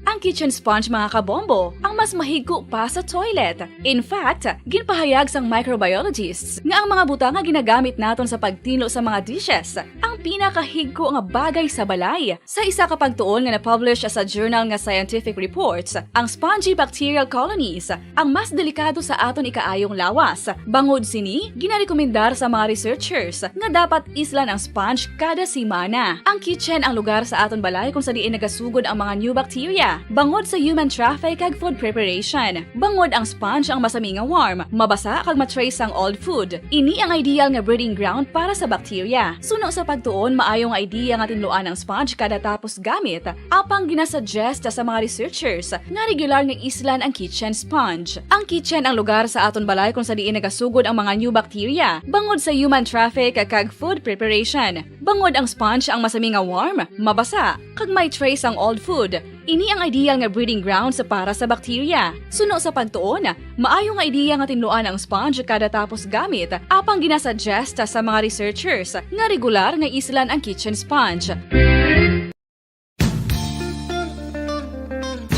Ang kitchen sponge mga kabombo, ang mas mahigko pa sa toilet. In fact, ginpahayag sang microbiologists nga ang mga butang nga ginagamit naton sa pagtinlo sa mga dishes ang pinakahigko nga bagay sa balay. Sa isa ka pagtuon nga na-publish sa journal nga Scientific Reports, ang spongy bacterial colonies ang mas delikado sa aton ikaayong lawas. Bangod sini, ginarekomendar sa mga researchers nga dapat islan ang sponge kada simana. Ang kitchen ang lugar sa aton balay kung sa diin nagasugod ang mga new bacteria. Bangod sa human traffic kag food preparation. Bangod ang sponge ang masami nga warm, mabasa kag matrace ang old food. Ini ang ideal nga breeding ground para sa bacteria. Suno sa pagtuon, maayong idea nga tinluan ang sponge kada tapos gamit. Apang ginasuggest sa mga researchers nga regular nga islan ang kitchen sponge. Ang kitchen ang lugar sa aton balay kung sa diin nagasugod ang mga new bacteria. Bangod sa human traffic kag food preparation. Bangod ang sponge ang masami nga warm, mabasa, kag may trace ang old food. Ini ang ideal nga breeding ground sa para sa bacteria. Suno sa pagtuon, maayong nga idea nga tinluan ang sponge kada tapos gamit. Apang ginasuggest sa mga researchers nga regular nga islan ang kitchen sponge.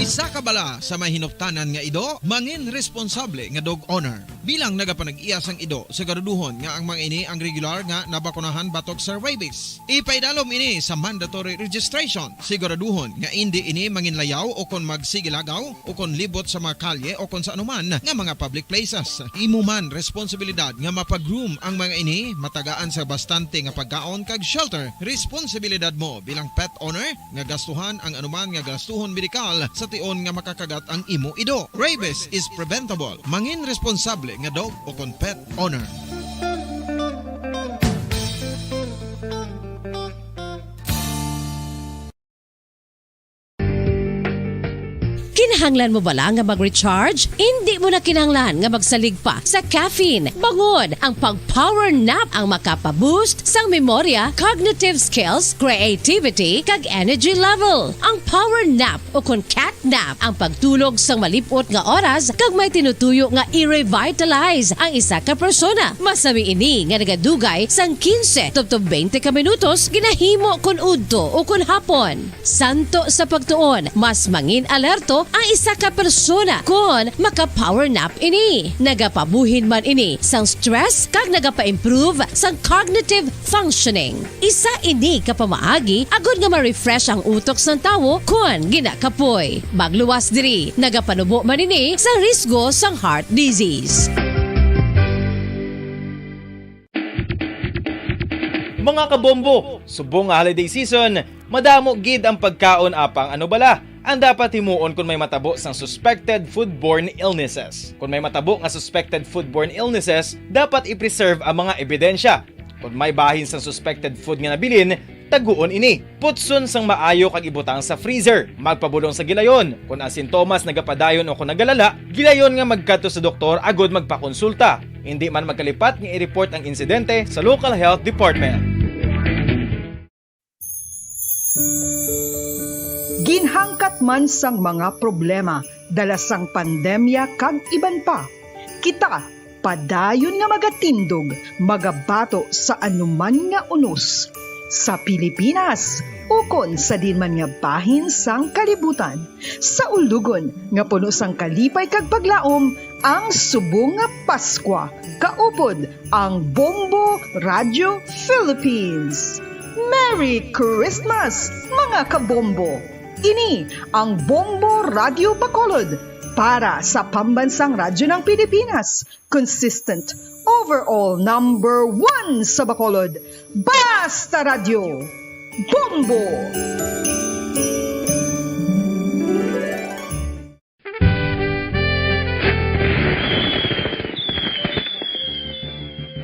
Isa ka bala sa may hinuptanan nga ido, mangin responsable nga dog owner. Bilang nagapanag-iyas ang ido, siguraduhon nga ang mga ini ang regular nga nabakunahan batok sa rabies. Ipaidalom ini sa mandatory registration. Siguraduhon nga hindi ini manginlayaw o kon magsigilagaw o kon libot sa mga kalye o kon sa anuman nga mga public places. Imo man responsibilidad nga mapag-groom ang mga ini, matagaan sa bastante nga pagkaon kag shelter. Responsibilidad mo bilang pet owner nga gastuhan ang anuman nga gastuhon medikal sa tion nga makakagat ang imo ido. Rabies is preventable. Mangin responsable nga dog o kon pet owner. Kinahanglan mo bala nga mag-recharge? Hindi mo na kinahanglan nga magsalig pa sa caffeine. Bangod, ang pag-power nap ang makapaboost sang memorya, cognitive skills, creativity, kag energy level. Ang power nap o kon cat nap ang pagtulog sang malipot nga oras kag may tinutuyo nga i-revitalize ang isa ka persona. Masami ini nga nagadugay sang 15 to 20 ka minutos ginahimo kun udto o kun hapon. Santo sa pagtuon, mas mangin alerto ang isa ka persona kung maka-power nap ini. Nagapabuhin man ini sang stress kag nagapa-improve sang cognitive functioning. Isa ini kapamaagi agud nga ma-refresh ang utok sang tawo kung ginakapoy. Magluwas diri, nagapanubo man ini sa risgo sang heart disease. Mga kabombo, subong nga holiday season, madamo gid ang pagkaon apang ano bala ang dapat himuon kung may matabo sang suspected foodborne illnesses. Kung may matabo nga suspected foodborne illnesses, dapat i-preserve ang mga ebidensya. Kung may bahin sang suspected food nga nabilin, taguon ini. Putson sang maayo kag ibutang sa freezer. Magpabulong sa gilayon. Kung ang sintomas nagapadayon o kung nagalala, gilayon nga magkadto sa doktor agud magpakonsulta. Hindi man magkalipat nga i-report ang insidente sa local health department. Ginhangkat man sang mga problema dala sang pandemya kag iban pa. Kita padayon nga magatindog, magabato sa anuman nga unos. Sa Pilipinas, ukon sa dinman nga bahin sang kalibutan. Sa ulugon nga puno sang kalipay kag paglaom, ang subong nga Paskwa. Kaupod ang Bombo Radio Philippines. Merry Christmas, mga kabombo! Ini ang Bombo Radio Bacolod para sa pambansang radyo ng Pilipinas. Consistent, overall number 1 sa Bacolod. Basta Radio! Bombo!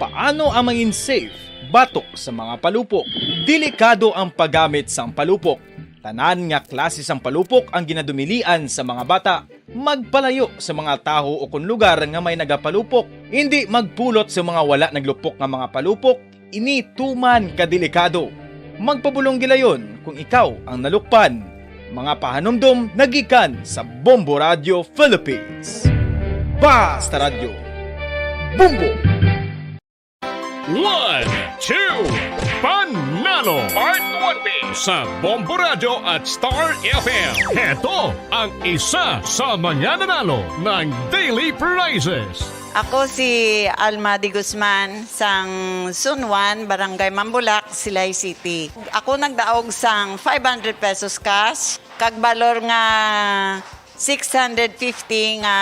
Paano ang mangin safe batok sa mga palupok? Delikado ang paggamit sang palupok. Tanan nga klase sang palupok ang ginadumilian sa mga bata. Magpalayo sa mga taho o kun lugar nga may nagapalupok. Hindi magpulot sa mga wala naglupok nga mga palupok. Ini tuman kadelikado. Magpabulong gilayon kung ikaw ang nalukpan. Mga pahanumdum nagikan sa Bombo Radio Philippines. Basta Radio Bombo! 1, 2, Panalo! Part 1! 4 sa Bombo Radio at Star FM. Heto ang isa sa mananalo ng daily prizes. Ako si Alma de Guzman sang Sunwan, Barangay Mambulak, Silay City. Ako nagdaog sang 500 pesos cash, kag balor nga 650 nga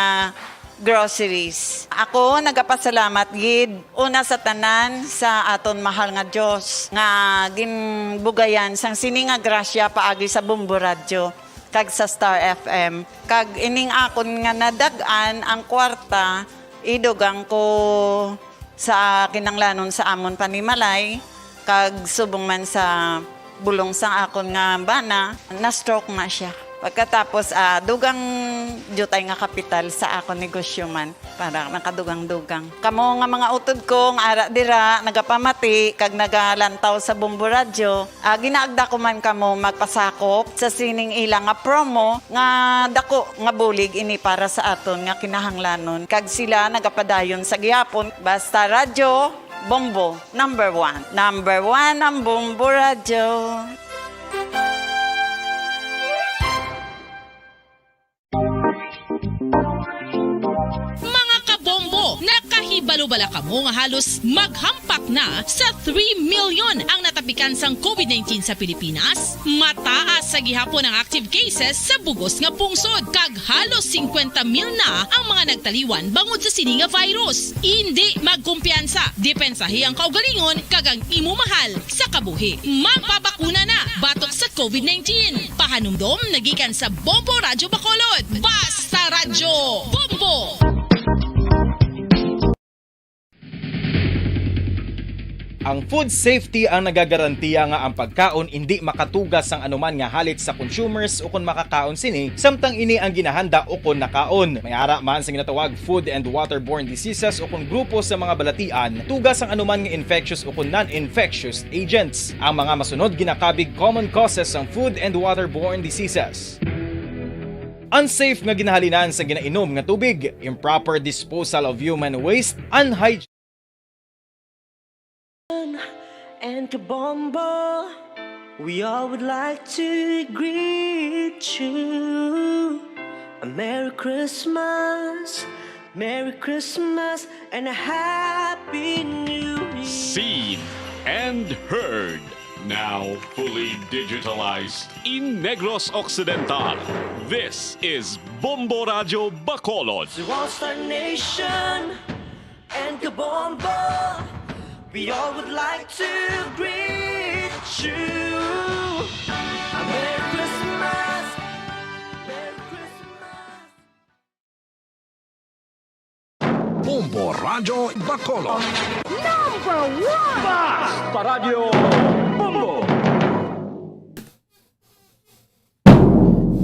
groceries. Ako nagapasalamat gid una sa tanan sa aton mahal nga Dios nga ginbugayan sang sini nga grasya paagi sa Bombo Radio kag sa Star FM. Kag ining akon nga nadagan ang kwarta idugang ko sa kinanglanon sa amon panimalay kag subong man sa bulong sa akon nga bana na stroke na siya. Pagkatapos dugang jutay nga kapital sa akon negosyo man para nakadugang-dugang. Kamo nga mga utod ko nga ara dira nagapamati kag nagalantaw sa Bombo Radio, ginaagda ko man kamo magpasakop sa sining ilang nga promo nga dako nga bulig ini para sa aton nga kinahanglanon. Kag sila nagapadayon sa gihapon basta radyo Bombo number 1. Number 1 ang Bombo Radio. Mga kabombo, nakahibalo-bala ka mo nga halos maghampak na sa 3 million ang natapikan sang COVID-19 sa Pilipinas. Mataas sa gihapon ang active cases sa bugos nga pungsod, kag halos 50 mil na ang mga nagtaliwan bangod sa sini nga virus. Hindi magkumpiyansa, depensahi ang kaugalingon kag ang imo mahal sa kabuhi. Magpabakuna na batok sa COVID-19. Pahanumdom nagikan sa Bombo Radio Bacolod. Basta Radyo Bombo! Ang food safety ang nagagarantiya nga ang pagkaon hindi makatugas ang anuman nga halit sa consumers o kung makakaon sini, samtang ini ang ginahanda o kung nakaon. May ara man sa ginatawag food and waterborne diseases o kung grupo sa mga balatian, tugas ang anuman nga infectious o kung non-infectious agents. Ang mga masunod ginakabig common causes ng food and waterborne diseases. Unsafe nga ginahalinan sa ginainom nga tubig, improper disposal of human waste, unhygienic and Kabombo, we all would like to greet you. A Merry Christmas, and a Happy New Year. Seen and heard. Now fully digitalized in Negros Occidental. This is Bombo Radio Bacolod. To All-Star Nation and Kabombo, we all would like to greet you. A Merry Christmas, Merry Christmas. Bombo Radio Bacolod.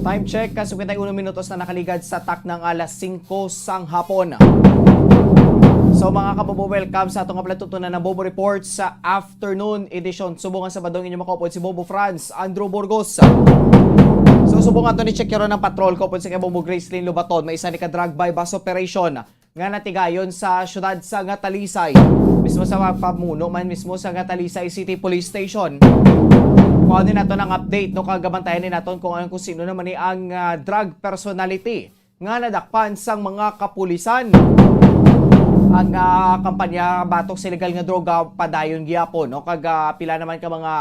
Time check, kasukitay 1 minutos na nakaligad sa tak ng alas 5 sang hapon. So mga kabobo, welcome sa atong kapalatutunan ng Bobo Report sa afternoon edition. Subungan sa badong inyo makopod si Bobo Franz, Andrew Burgos. So subungan to ni check yaro ng patrol ko sa kay Bobo Gracelyn Lubaton. May isa ni ka drug by bus operation nga natigayon sa syudad sa Talisay. Mismo sa pamuno man mismo sa Talisay City Police Station. Kuha din nato ng update no kagabantayan din naton kung sino naman ni ang drug personality nga nadakpan sang mga kapulisan. Ang kampanya batok sa illegal nga droga padayon gyapon no kag pila naman ka mga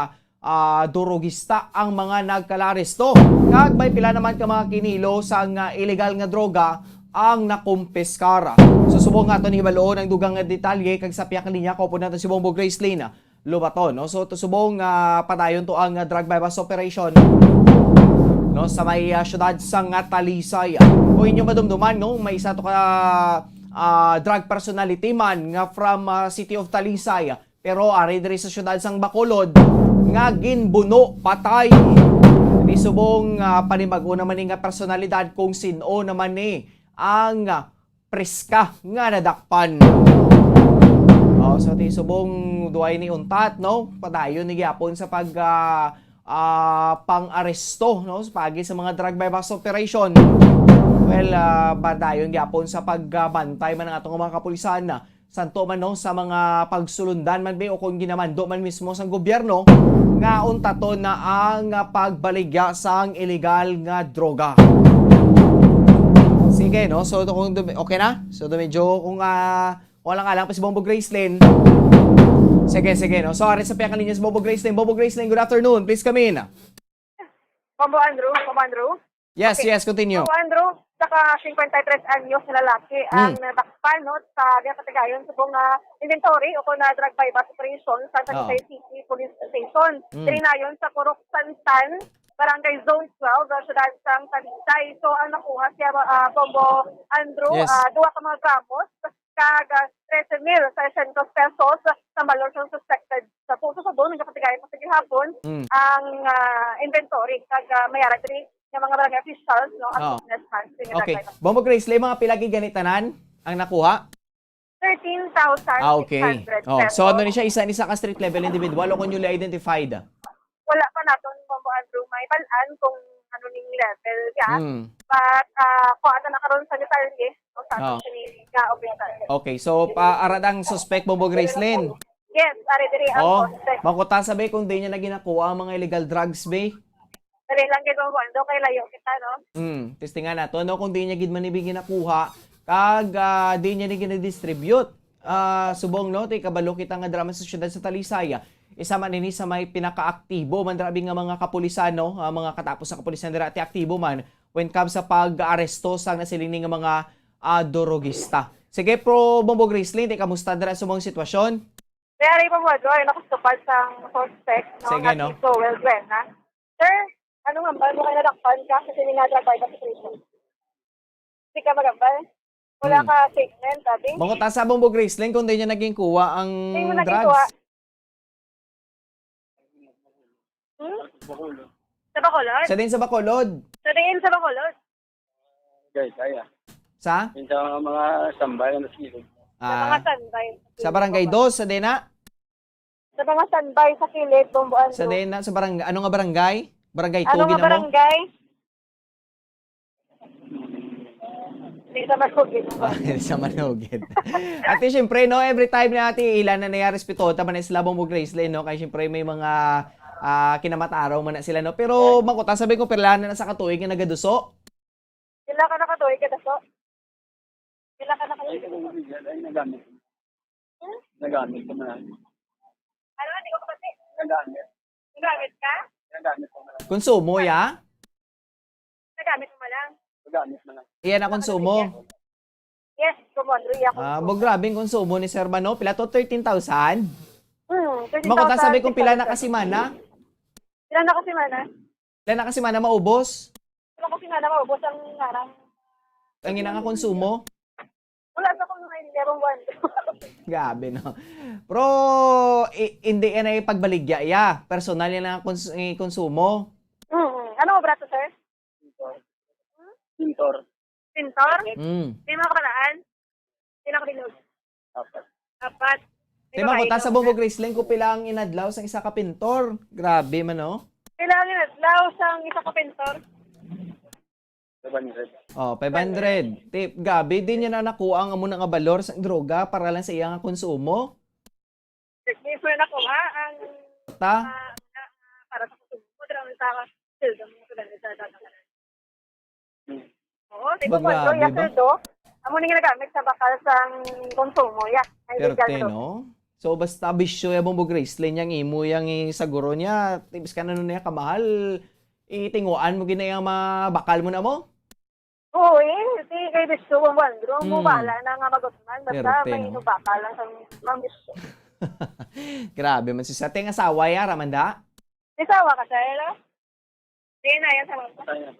durugista ang mga nagkalaresto. Kag may pila naman ka mga kinilo sang illegal nga droga ang nakumpiskara. Susubong nga ito ni Hibaloon ang dugang detalye kag sa piyak linya ko po natin si Bombo Gracelyn Lubaton. No? So susubong padayon to ang drug by bus operation no sa may syudad sang Talisay. Kung inyo madumduman no may isa to ka drug personality man nga from City of Talisay pero ari diri sa syudad sang Bacolod nga ginbuno patay. Di subong panimago naman ni nga personalidad kung sino naman ni ang preska nga nadakpan. So ti subong duay ni untat no padayon ni gyapon sa pag pang-aresto no pagi sa mga drug by bus operation. Well, padayon gyapon sa pagbantay man ng atong mga kapulisan santo man no sa mga pagsulundan man be o kung ginamando man mismo sa gobyerno nga unta to na ang pagbaligya sang illegal nga droga. Sige no, so kung okay na? So medyo kung wala nga lang pa si Bombo Gracelyn. Sige no. So ari sa piyang linya si Bombo Gracelyn. Bombo Gracelyn, good afternoon. Please come in. Bombo Andrew. Yes, continue. Bombo Andrew, saka 53 anyos na lalaki ang natakpan no, sa Gatagayon subong inventory o kung na drug bypass operation sa Talisay City Police Station. Trinayon sa Purok Santan, Barangay Zone 12, syudad sang Talisay. So ang nakuha siya Bombo Andrew, Yes. 2 ka mga gramos kag 13,600 pesos sa valor sa suspected sa puso sa doon ng Gatagayon sa gihapon ang inventory kag mayara diri ng mga barangay officials no at business hands. Okay. Bombo Gracelyn, mga pilagi ganitanan ang nakuha? 13,600 Okay. pesos. So ano ni siya, isa ka street level individual o kung newly identified? Wala pa naton Bombo Andrew may balaan kung ano ning level ya. But kung ano na karon sa detalye o sa ni ka opisyal. Okay, so arad ang suspect Bombo Gracelyn. Yes, ari diri ang suspect. Makuta sabi kung di niya na ginakuha ang mga illegal drugs, be. Dali lang kay Bombo Andrew kay layo kita no. Testingan nato no kung di niya gid man ibig ginakuha kag di niya ni gina-distribute. Subong no tay kabalo kita nga drama sa syudad sa Talisay. Isa man ini sa may pinakaaktibo man drabi nga mga kapulisan no, mga katapos sa kapulisan dira aktibo man when comes sa pag-aresto sa nasiling nga mga drogista. Sige pro Bombo Gracelyn, kamusta dira sa mga sitwasyon? Kaya rin Bombo Andrew ay nakastupad sa suspect no. Sige, no? So well ha. Sir, ano nga ba mo kay nadakpan ka sa sininga drug bypass operation? Di ka magambal? Wala ka statement, sabi? Makuta sa Bombo Gracelyn kung di niya naging kuha ang Hindi mo naging drugs. kuha. Sa Bacolod? Sa din sa Bacolod. Sa tingin sa Bacolod? Guys, kaya. Sa? Yung sa mga sambay na silog. Sa mga standby. Sa Barangay 2, sa Dena? Sa mga standby sa kilid, Bombo Andrew. Sa Dena, sa barangay, ano nga barangay? Barangay 2 Ano nga ginamo? barangay? Hindi sa Masugid. Sa Manugid. At siyempre, no, every time na natin ilan na nangyari pitota man sila Bombo Gracelyn, no, kaya siyempre may mga kinamataraw man na sila, no. Pero makuta sabi ko perlahan na sa katuig nga nagaduso. Sila ka nakatuloy ka daso? Sila ka nakatuloy ka daso? Ay, nagamit. Nagamit ko na. Ano, hindi ko kapati? Nagamit. Nagamit ka? Nagamit ko na. Konsumo, ya? Nagamit mo lang? Nagamit na lang. Iyan na konsumo. Yes, Bombo Andrew. Bo grabing konsumo ni Sir Mano. Pila to 13,000? 13,000. Makuta sabi kung pila na kasimana? Pila na kasimana? Pila na kasimana maubos? Pila na kasimana maubos ang ngarang? Ang ina nga konsumo? Wala sa kung nakainilya Bombo Andrew. Gabi, no? Pero, hindi yan ay pagbaligya, ya. Personal yan ang konsumo. Ano mo brato, sir? Pintor. Pintor? Mm. May mga kabalaan? Pinakabilog? Apat. Di ba, kung sa Bombo Gracelyn, kung pila ang inadlaw sa isa ka pintor. Grabe man, no? Kailangan nadlaw sa isa ka pintor? 500. Oh, 500. Tip, gabi, di niya na nakuha ang amo nga balor sa droga para lang sa iyang konsumo. Hindi ko na nakuha ang Ta? para sa konsumo. Dito sa sildo mo ko dahil sa datanan. Oo, di ba po, Grabe yung ba? sildo, amo nang ginagamit sa bakal sa konsumo, ya. Ay, legal Perte, to. no? So, basta bisyo yung Bombo Gracelyn, yung imo, yung isaguro niya, tibis ka na nun niya kamahal, itinguan mo ginayang bakal mo na mo? Oo, di kay Bisto, Bombo Andrew, mubala na nga magutman, basta Perte, may no? inubakal lang sa mga Bisto. Grabe man si sa ting asawa ya, Ramanda? Isawa ka, sir? Hindi na yan sa mga. Patay na.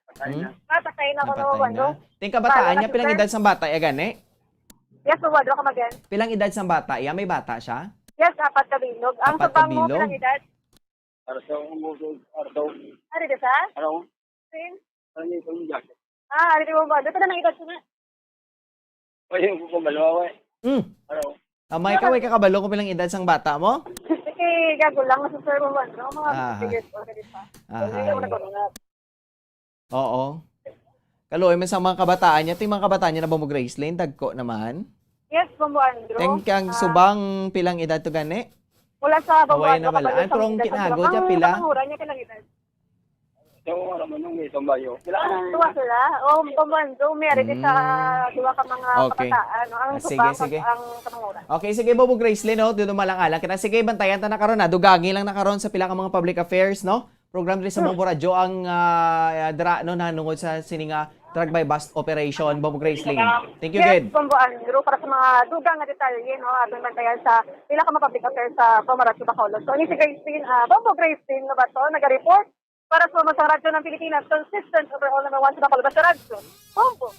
Patay na. Patay na ko na Bombo Napatay Andrew. na. Ting kabataan Paano niya, na, pilang sir? edad sa bata, ya gani? Yes, Bombo Andrew, ka mag-yan. Pilang edad sa bata, ya? May bata siya? Yes, 4 kabilog. Ang Apat subang mo, kabilog? pilang edad? Arso, umusog. Arso. Ari de sa? Ano? Sin? Ano yung yung jacket? Ari de Bombo Andrew, ito na nang edad suna. O yung kumalawa, eh. Ano? May kaway kakabalo kung pilang edad sang bata mo? Sige, gago lang sa Sir Bombo Andrew. Mga Ah. figures ko, kasi pa. Aha. Oo. Kaloy man sa mga kabataan niya, ting mga kabataan niya na Bombo Gracelyn, dagko naman. Yes, Bombo Andrew. Kang subang pilang edad to gani? Mula sa Bombo Away na Andrew. wala. kapalit sa Pero ang Mindanao. kinago Ang siya pila? Mangura niya kinagitad. Yung naman yung isang bayo. Tuwa sila. Bombo Andrew, meron din sa duwa ka mga Okay. kabataan. No? Ang Sige, subang sige. ang kamangura. Okay, sige Bobo Gracelyn, no? Doon malang-alang kita. Sige, bantayan ta na karon na. Dugagi lang na karon sa pila ka mga public affairs, no? Program din sa Bombo Radio ang dra no nanungod sa sininga drug by bust operation Bobo Gracelyn. Thank you, Yes, good. Bombo Andrew, para sa mga dugang na detalye, no, atong bantayan sa pila ka mga public affairs sa Pomaratio, Bacolod. So, ini si Gracelyn, Bombo Gracelyn, no ba to, nag-report para sa mga radyo ng Pilipinas, consistent overall number 1 sa Bacolod sa radyo. Bombo.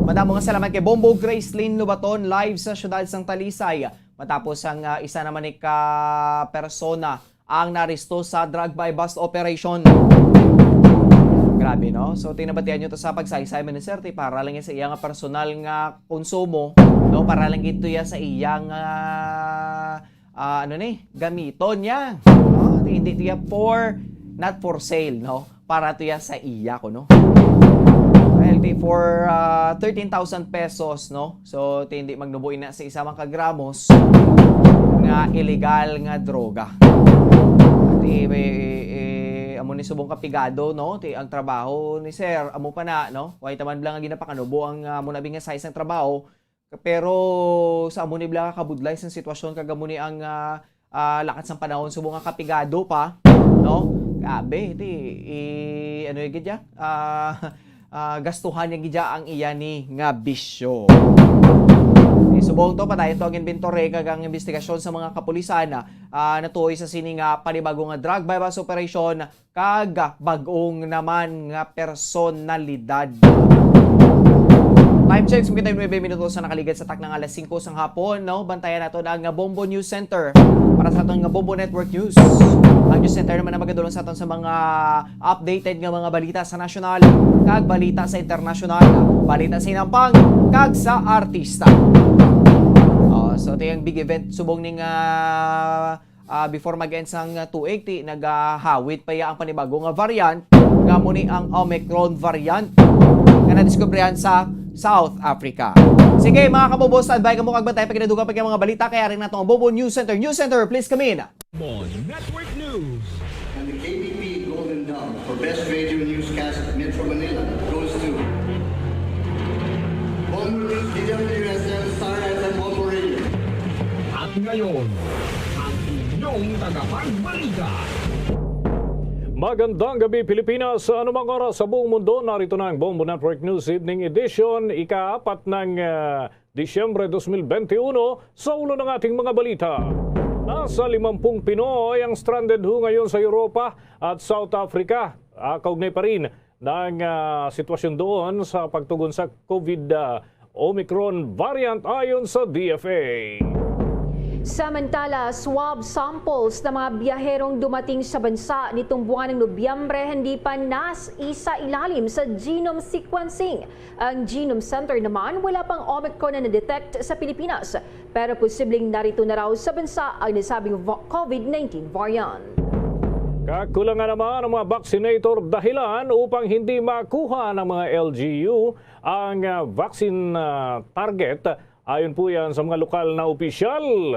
Madamo nga salamat kay Bombo Gracelyn Lubaton live sa siyudad sang Talisay. Matapos ang isa naman ni ka persona ang naristo sa drug by bust operation. Grabe, no? So, tinabatian nyo to sa pagsaysay, Minister, para lang yan sa iyang personal nga konsumo, no? Para lang ito yan sa iyang, gamiton niya. No? Hindi ito yan not for sale, no? Para ito yan sa iya ko, no? LT for 13,000 pesos, no? So, hindi magnubuin na sa isa mga kagramos nga illegal nga droga. Amo ni subong kapigado, no? Ang trabaho ni sir, amo pa na, no? Why taman blang nga ginapakanubo ang amo na binga size ng trabaho. Pero sa amo ni blang kabudlay sa sitwasyon kagamuni ang lakat sang panahon subong nga kapigado pa, no? Grabe, ano yung gidya? Gastuhan niya gidya ang iya ni nga bisyo. Subong to padayon to ang inventory kag ang investigasyon sa mga kapulisan natuoy sa sini nga panibagong nga drug by bust operation kag bag-ong naman nga personalidad. Time check, sumikita 9 minutos na nakaligid sa taknang alas 5 sang hapon, no? Bantayan nato na ang Bombo News Center para sa atong Bombo Network News. Ang News Center naman na magadulong sa aton sa mga updated nga mga balita sa nasyonal, kag balita sa internasyonal, balita sa inampang, kag sa artista. So ito yung big event subong ning before mag-end sang tuig naghawit pa ya ang panibago nga variant nga muni ang Omicron variant nga nadiskubrihan sa South Africa. Sige mga kabobos, advise ka mo kagbantay pag kinadugan pa mga balita kaya rin nato ang Bobo News Center. News Center, please come in. Bon Network News. And the KBP Golden Dome for Best Radio Newscast Metro Manila goes to Bombo News, DWSM, Star FM, Bombo Radio. At ngayon, ang inyong tagapagbalita. Magandang gabi Pilipinas, sa anumang oras sa buong mundo, narito na ang Bombo Network News Evening Edition, ika-4 ng Disyembre 2021, sa ulo ng ating mga balita. Nasa 50 Pinoy ang stranded ho ngayon sa Europa at South Africa. Kaugnay pa rin ng sitwasyon doon sa pagtugon sa COVID Omicron variant ayon sa DFA. Samantala, swab samples ng mga biyaherong dumating sa bansa nitong buwan ng Nobyembre hindi pa isa ilalim sa genome sequencing. Ang Genome Center naman wala pang Omicron na na-detect sa Pilipinas, pero posibleng narito na raw sa bansa ang nasabing COVID-19 variant. Kakulangan naman ang mga vaccinator dahilan upang hindi makuha ng mga LGU ang vaccine target. Ayon po yan sa mga lokal na opisyal.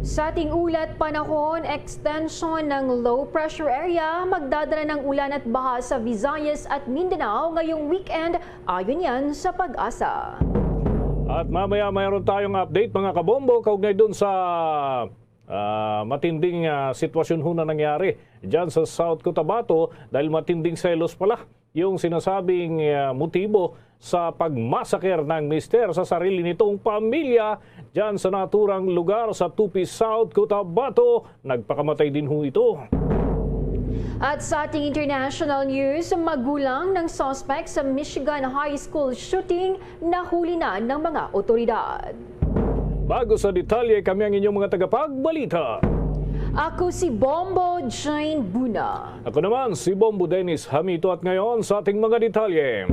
Sa ating ulat panahon, extension ng low pressure area, magdadala ng ulan at baha sa Visayas at Mindanao ngayong weekend, ayon yan sa Pag-asa. At mamaya mayroon tayong update mga kabombo kaugnay dun sa matinding sitwasyon ho na nangyari dyan sa South Cotabato dahil matinding selos pala yung sinasabing motibo sa pagmasaker ng mister sa sarili nitong pamilya dyan sa naturang lugar sa Tupi, South Cotabato. Nagpakamatay din ho ito. At sa ating international news, magulang ng suspect sa Michigan High School shooting nahuli na ng mga otoridad. Bago sa detalye, kami ang inyong mga tagapagbalita. Ako si Bombo Jane Buna. Ako naman si Bombo Dennis Hamito at ngayon sa ating mga detalye.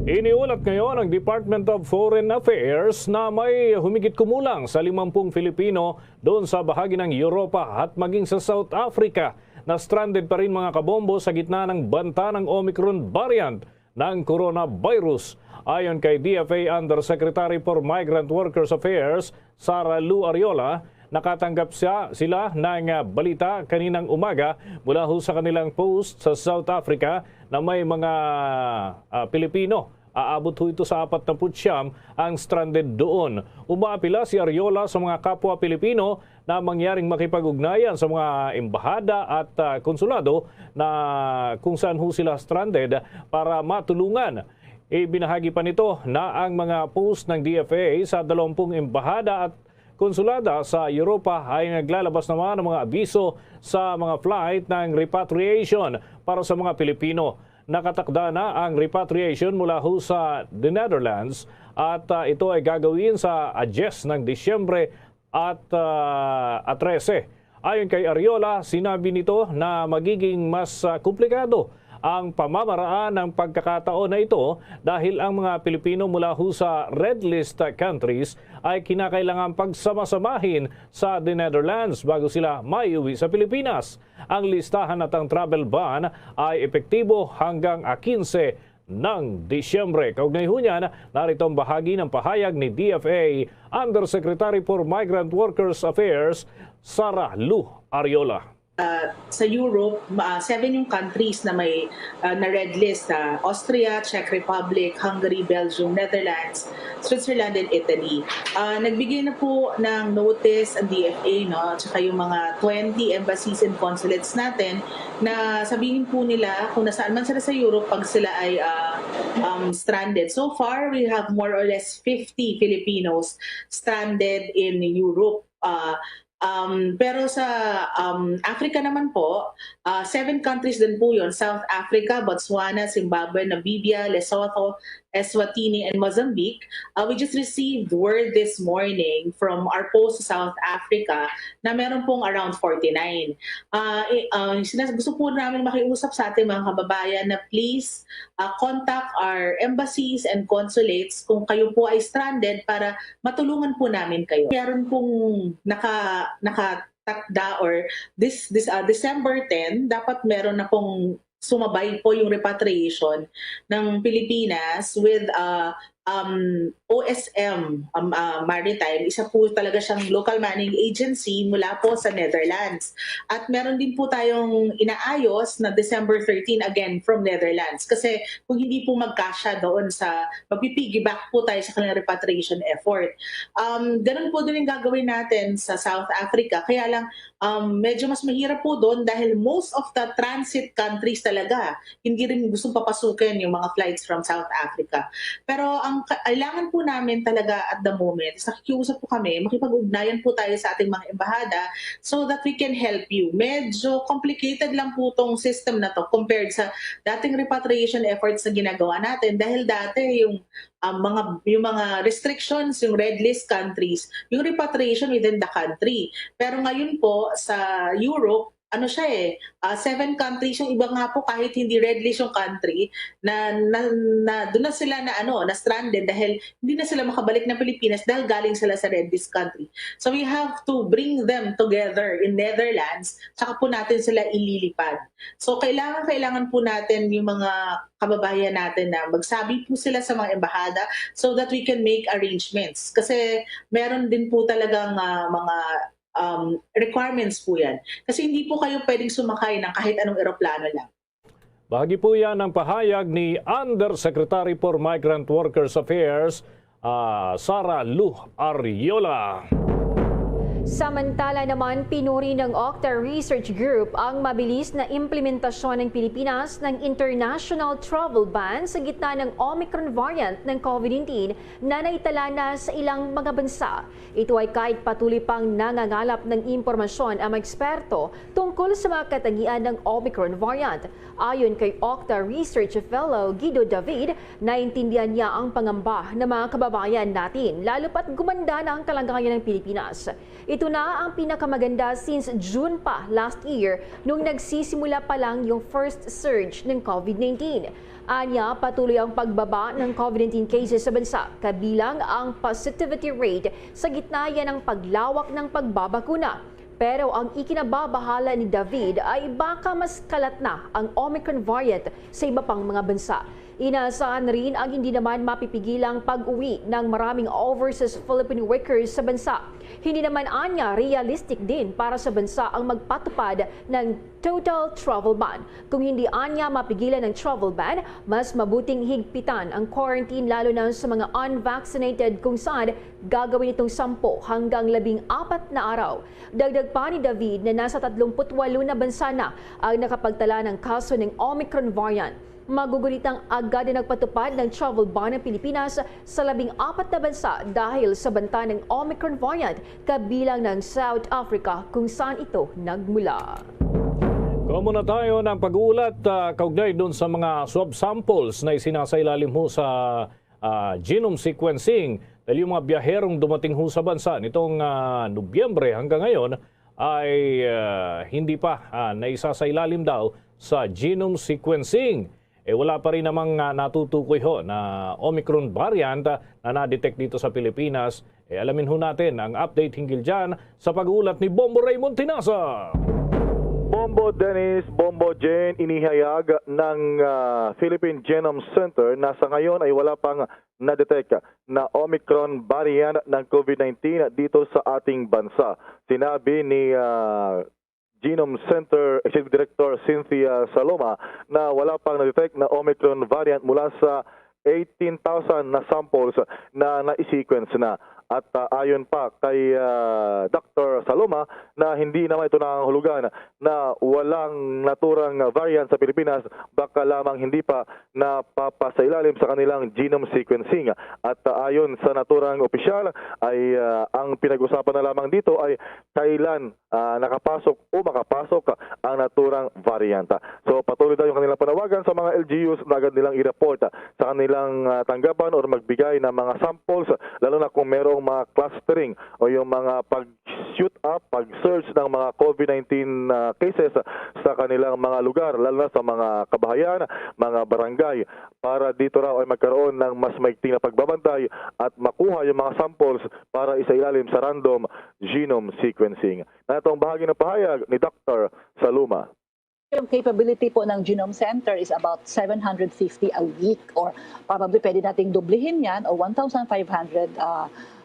Iniulat ngayon ng Department of Foreign Affairs na may humigit kumulang sa 50 Filipino doon sa bahagi ng Europa at maging sa South Africa na stranded pa rin mga kabombo sa gitna ng banta ng Omicron variant. ng coronavirus. Ayon kay DFA Undersecretary for Migrant Workers Affairs, Sara Lu Ariola, nakatanggap sila ng balita kaninang umaga mula ho sa kanilang post sa South Africa na may mga Pilipino. Aabot ho ito sa 49 ang stranded doon. Umaapila si Ariola sa mga kapwa Pilipino na mangyaring makipag-ugnayan sa mga embahada at konsulado na kung saan ho sila stranded para matulungan. Ibinahagi pa nito na ang mga post ng DFA sa 20 embahada at konsulada sa Europa ay naglalabas naman ng mga abiso sa mga flight ng repatriation para sa mga Pilipino. Nakatakda na ang repatriation mula ho sa the Netherlands at ito ay gagawin sa AGES ng Disyembre at 13. Ayon kay Ariola, sinabi nito na magiging mas komplikado ang pamamaraan ng pagkakataon na ito dahil ang mga Pilipino mula ho sa red list countries ay kinakailangan pagsama-samahin sa the Netherlands bago sila maiuwi sa Pilipinas. Ang listahan at ang travel ban ay epektibo hanggang 15 ng Disyembre. Kaugnay ho niyan, narito ang bahagi ng pahayag ni DFA Undersecretary for Migrant Workers Affairs, Sara Lu Ariola. Sa Europe, 7 yung countries na may na red list, Austria, Czech Republic, Hungary, Belgium, Netherlands, Switzerland, and Italy. Nagbigay na po ng notice ang DFA, no, tsaka yung mga 20 embassies and consulates natin na sabihin po nila kung nasaan man sila sa Europe pag sila ay stranded. So far, we have more or less 50 Filipinos stranded in Europe. Pero sa Africa naman po, 7 countries din po yun. South Africa, Botswana, Zimbabwe, Namibia, Lesotho, Eswatini, and Mozambique. We just received word this morning from our post sa South Africa na meron pong around 49. Gusto po namin makiusap sa ating mga kababayan na please contact our embassies and consulates kung kayo po ay stranded para matulungan po namin kayo. Meron pong nakatakda or this December 10, dapat meron na pong sumabay po yung repatriation ng Pilipinas with OSM Maritime. Isa po talaga siyang local manning agency mula po sa Netherlands. At meron din po tayong inaayos na December 13 again from Netherlands. Kasi kung hindi po magkasya doon sa magpipiggyback po tayo sa kanilang repatriation effort. Ganun po din yung gagawin natin sa South Africa. Kaya lang medyo mas mahirap po doon dahil most of the transit countries talaga hindi rin gustong papasukin yung mga flights from South Africa. Pero ang kailangan po namin talaga at the moment, nakikiusap po kami, makipag-ugnayan po tayo sa ating mga embahada so that we can help you. Medyo complicated lang po tong system na to compared sa dating repatriation efforts na ginagawa natin dahil dati yung mga restrictions, yung red list countries, yung repatriation within the country. Pero ngayon po sa Europe, 7 countries yung iba nga po kahit hindi red list yung country na doon na sila na stranded dahil hindi na sila makabalik ng Pilipinas dahil galing sila sa red list country. So we have to bring them together in Netherlands saka po natin sila ililipad. So kailangan po natin yung mga kababayan natin na magsabi po sila sa mga embahada so that we can make arrangements. Kasi meron din po talagang mga requirements po yan. Kasi hindi po kayo pwedeng sumakay ng kahit anong eroplano lang. Bahagi po yan ang pahayag ni Undersecretary for Migrant Workers Affairs, Sara Lu Ariola. Samantala naman, pinuri ng Octa Research Group ang mabilis na implementasyon ng Pilipinas ng international travel ban sa gitna ng Omicron variant ng COVID-19 na naitala na sa ilang mga bansa. Ito ay kahit patuloy pang nangangalap ng impormasyon ang mga eksperto tungkol sa mga katangian ng Omicron variant. Ayon kay Octa Research Fellow Guido David, naintindihan niya ang pangamba ng mga kababayan natin, lalo pat gumanda na ang kalagayan ng Pilipinas. Ito na ang pinakamaganda since June pa last year nung nagsisimula pa lang yung first surge ng COVID-19. Anya, patuloy ang pagbaba ng COVID-19 cases sa bansa, kabilang ang positivity rate sa gitna yan ng paglawak ng pagbabakuna. Pero ang ikinababahala ni David ay baka mas kalat na ang Omicron variant sa iba pang mga bansa. Inaasahan rin ang hindi naman mapipigilang pag-uwi ng maraming overseas Filipino workers sa bansa. Hindi naman anya realistic din para sa bansa ang magpatupad ng total travel ban. Kung hindi anya mapigilan ng travel ban, mas mabuting higpitan ang quarantine lalo na sa mga unvaccinated kung saan gagawin itong 10 hanggang 14 na araw. Dagdag pa ni David na nasa 38 na bansa na ang nakapagtala ng kaso ng Omicron variant. Magugulitang agad na nagpatupad ng travel ban ng Pilipinas sa 14 na bansa dahil sa banta ng Omicron variant kabilang ng South Africa kung saan ito nagmula. Komo na tayo ng pag-uulat kaugnay doon sa mga swab samples na isinasailalim ho sa genome sequencing dahil yung mga biyaherong dumating ho sa bansa nitong Nobyembre hanggang ngayon ay hindi pa naisasailalim daw sa genome sequencing. Wala pa rin namang natutukoy ho na Omicron variant na na-detect dito sa Pilipinas. Alamin ho natin ang update hinggil dyan sa pag-uulat ni Bombo Raymond Tinasa. Bombo Dennis, Bombo Jane, inihayag ng Philippine Genome Center na sa ngayon ay wala pang na-detect na Omicron variant ng COVID-19 dito sa ating bansa. Sinabi ni Genome Center Executive Director Cynthia Saloma na wala pang na-detect na Omicron variant mula sa 18,000 na samples na na-sequence na. At ayon pa kay Dr. Saloma na hindi naman ito nangangahulugan na walang naturang variant sa Pilipinas, baka lamang hindi pa napapasailalim sa kanilang genome sequencing. At ayon sa naturang opisyal ay ang pinag-usapan na lamang dito ay kailan nakapasok o makapasok ang naturang variant. So patuloy daw yung kanilang panawagan sa mga LGUs na agad nilang i-report sa kanilang tanggapan o magbigay ng mga samples, lalo na kung merong mga clustering o yung mga pag-shoot up, pag-search ng mga COVID-19 cases sa kanilang mga lugar, lalo na sa mga kabahayan, mga barangay, para dito raw ay magkaroon ng mas maigting na pagbabantay at makuha yung mga samples para isailalim sa random genome sequencing. Na itong bahagi ng pahayag ni Dr. Saluma. Yung capability po ng Genome Center is about 750 a week, or probably pwede nating dublihin yan o 1,500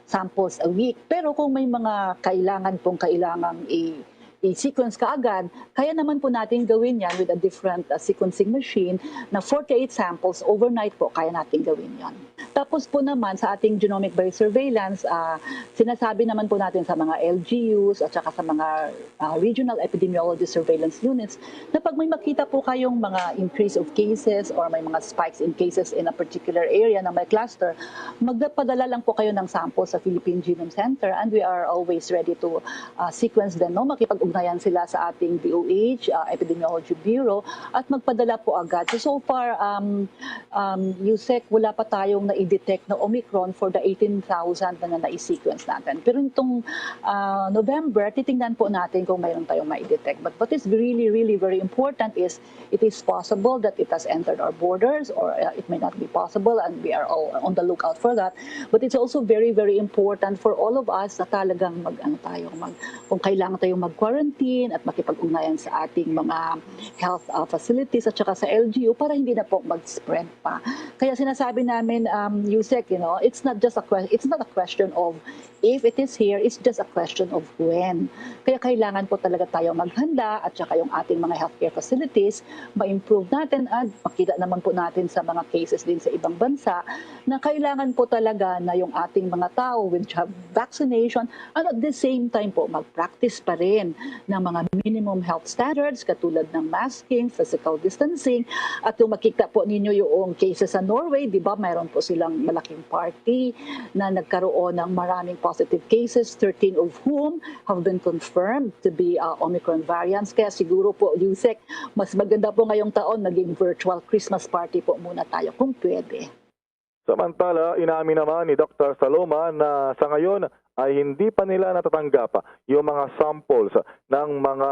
samples a week. Pero kung may mga kailangang i-sequence kaagad, kaya naman po natin gawin yan with a different sequencing machine na 48 samples overnight po, kaya natin gawin yan. Tapos po naman sa ating genomic biosurveillance, sinasabi naman po natin sa mga LGUs at saka sa mga regional epidemiology surveillance units na pag may makita po kayong mga increase of cases or may mga spikes in cases in a particular area na may cluster, magpadala lang po kayo ng sample sa Philippine Genome Center and we are always ready to sequence them. No? Makipag-ugnayan sila sa ating DOH, Epidemiology Bureau, at magpadala po agad. So far, USEC, wala pa tayong na-detect na Omicron for the 18,000 na na-sequence natin. Pero itong November, titingnan po natin kung mayroon tayong ma-detect. But what is really, really very important is it is possible that it has entered our borders or it may not be possible and we are all on the lookout for that. But it's also very, very important for all of us na talagang kung kailangan tayong mag-quarantine at makipag-ugnayan sa ating mga health facilities at saka sa LGU para hindi na po mag-spread pa. Kaya sinasabi namin, USEC, it's not a question of if it is here, it's just a question of when. Kaya kailangan po talaga tayo maghanda at saka yung ating mga healthcare facilities, ma-improve natin at makita naman po natin sa mga cases din sa ibang bansa na kailangan po talaga na yung ating mga tao which have vaccination and at the same time po mag-practice pa rin ng mga minimum health standards katulad ng masking, physical distancing at yung makita po ninyo yung cases sa Norway, di ba mayroon po silang malaking party na nagkaroon ng maraming positive cases, 13 of whom have been confirmed to be Omicron variants. Kaya siguro po, USEC, mas maganda po ngayong taon naging virtual Christmas party po muna tayo kung pwede. Samantala, inamin naman ni Dr. Saloma na sa ngayon ay hindi pa nila natatanggap yung mga samples ng mga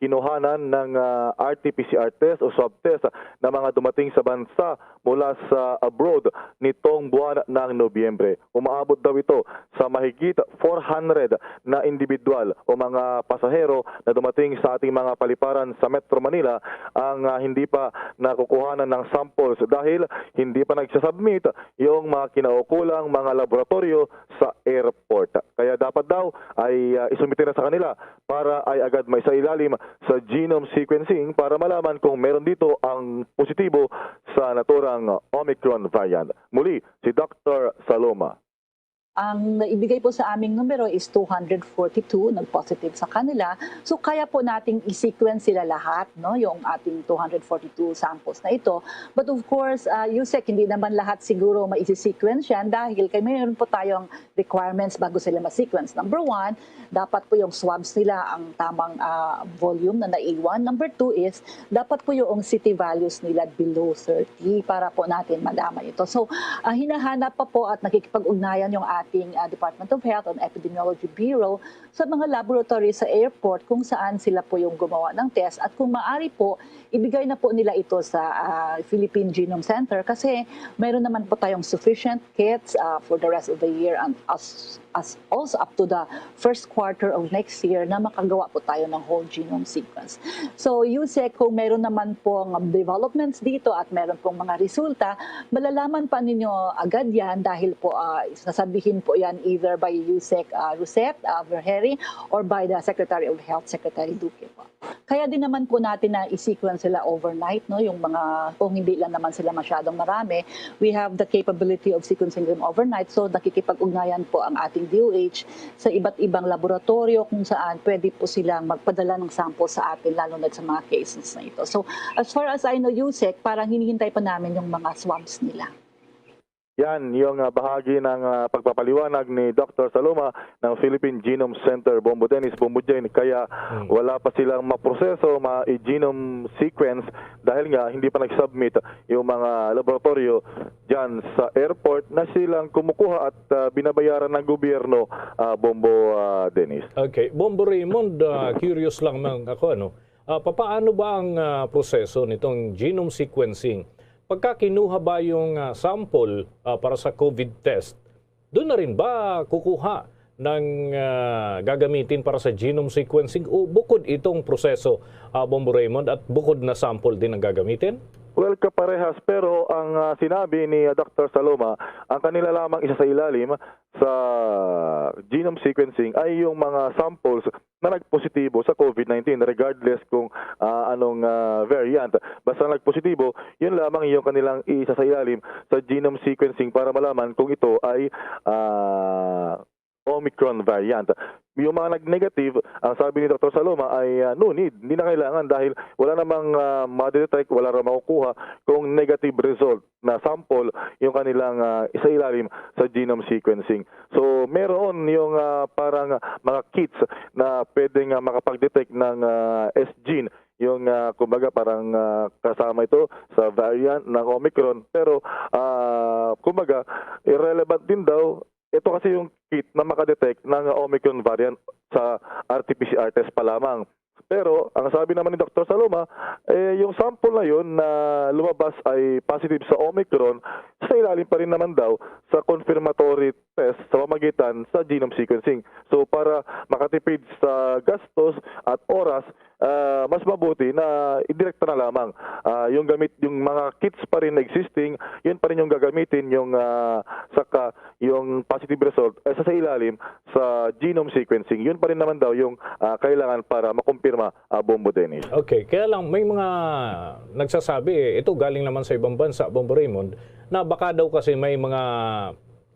kinuhanan ng RT-PCR test o swab test na mga dumating sa bansa mula sa abroad nitong buwan ng Nobyembre. Umaabot daw ito sa mahigit 400 na individual o mga pasahero na dumating sa ating mga paliparan sa Metro Manila ang hindi pa nakukuhanan ng samples dahil hindi pa nagsasubmit yung mga kinaukulang mga laboratorio sa airport. Kaya dapat daw ay isumite na sa kanila para ay agad may sailalim sa genome sequencing para malaman kung meron dito ang positibo sa naturang Omicron variant. Muli, si Dr. Saloma. Ang naibigay po sa aming numero is 242 nag-positive sa kanila. So kaya po nating i-sequence sila lahat, no, yung ating 242 samples na ito. But of course, Yusek, hindi naman lahat siguro ma-sequence yan dahil mayroon po tayong requirements bago sila ma-sequence. Number 1, dapat po yung swabs nila ang tamang volume na naiwan. Number 2 is, dapat po yung city values nila below 30 para po natin malaman ito. So hinahanap pa po at nakikipag-ugnayan yung ating Department of Health and Epidemiology Bureau sa mga laboratory sa airport kung saan sila po yung gumawa ng test at kung maaari po, ibigay na po nila ito sa Philippine Genome Center kasi mayroon naman po tayong sufficient kits for the rest of the year and as also up to the first quarter of next year na makagawa po tayo ng whole genome sequence. So, Yusek, kung meron naman pong developments dito at meron pong mga resulta, malalaman pa ninyo agad yan dahil po sasabihin po yan either by Yusek Rousset Verheri or by the Secretary of Health, Secretary Duque po. Kaya din naman po natin na i-sequence sila overnight, no? Yung mga, kung hindi lang naman sila masyadong marami, we have the capability of sequencing them overnight. So nakikipag-ugnayan po ang ating DOH sa iba't ibang laboratorio kung saan pwede po silang magpadala ng sample sa atin, lalo na sa mga cases na ito. So as far as I know, Yusek, parang hinihintay pa namin yung mga swabs nila. Yan yung bahagi ng pagpapaliwanag ni Dr. Saloma ng Philippine Genome Center, Bombo Dennis, Bombo Jane. Kaya wala pa silang maproseso, ma-genome sequence dahil nga hindi pa nag-submit yung mga laboratorio dyan sa airport na silang kumukuha at binabayaran ng gobyerno, Bombo Dennis. Okay. Bombo Raymond, curious lang ako, papaano ba ang proseso nitong genome sequencing? Pagka kinuha ba yung sample para sa COVID test, doon na rin ba kukuha ng gagamitin para sa genome sequencing o bukod itong proseso, Bombo Raymond, at bukod na sample din ang gagamitin? Well, kaparehas, pero ang sinabi ni Dr. Saloma, ang kanila lamang isa sa ilalim sa genome sequencing ay yung mga samples na nagpositibo sa COVID-19 regardless kung anong variant. Basta nagpositibo, yun lamang yung kanilang isa sa ilalim sa genome sequencing para malaman kung ito ay Omicron variant. Yung mga nag-negative, ang sabi ni Dr. Saloma ay no need, hindi na kailangan dahil wala namang ma-detect, wala na makukuha kung negative result na sample yung kanilang isa ilalim sa genome sequencing. So meron yung parang mga kits na pwedeng makapag-detect ng S-gene, yung kumbaga parang kasama ito sa variant ng Omicron, pero kumbaga irrelevant din daw. Ito kasi yung kit na makadetect ng Omicron variant sa RT-PCR test pa lamang. Pero ang sabi naman ni Dr. Saloma, yung sample na yun na lumabas ay positive sa Omicron, sa ilalim pa rin naman daw sa confirmatory test sa pamamagitan sa genome sequencing. So para makatipid sa gastos at oras, mas mabuti na idirekta na lamang yung mga kits pa rin existing, yun pa rin yung gagamitin, yung saka yung positive result sa ilalim sa genome sequencing. Yun pa rin naman daw yung kailangan para makumpirma, Bombo Dennis. Okay, kaya lang may mga nagsasabi, ito galing naman sa ibang bansa, Bombo Raymond, na baka daw kasi may mga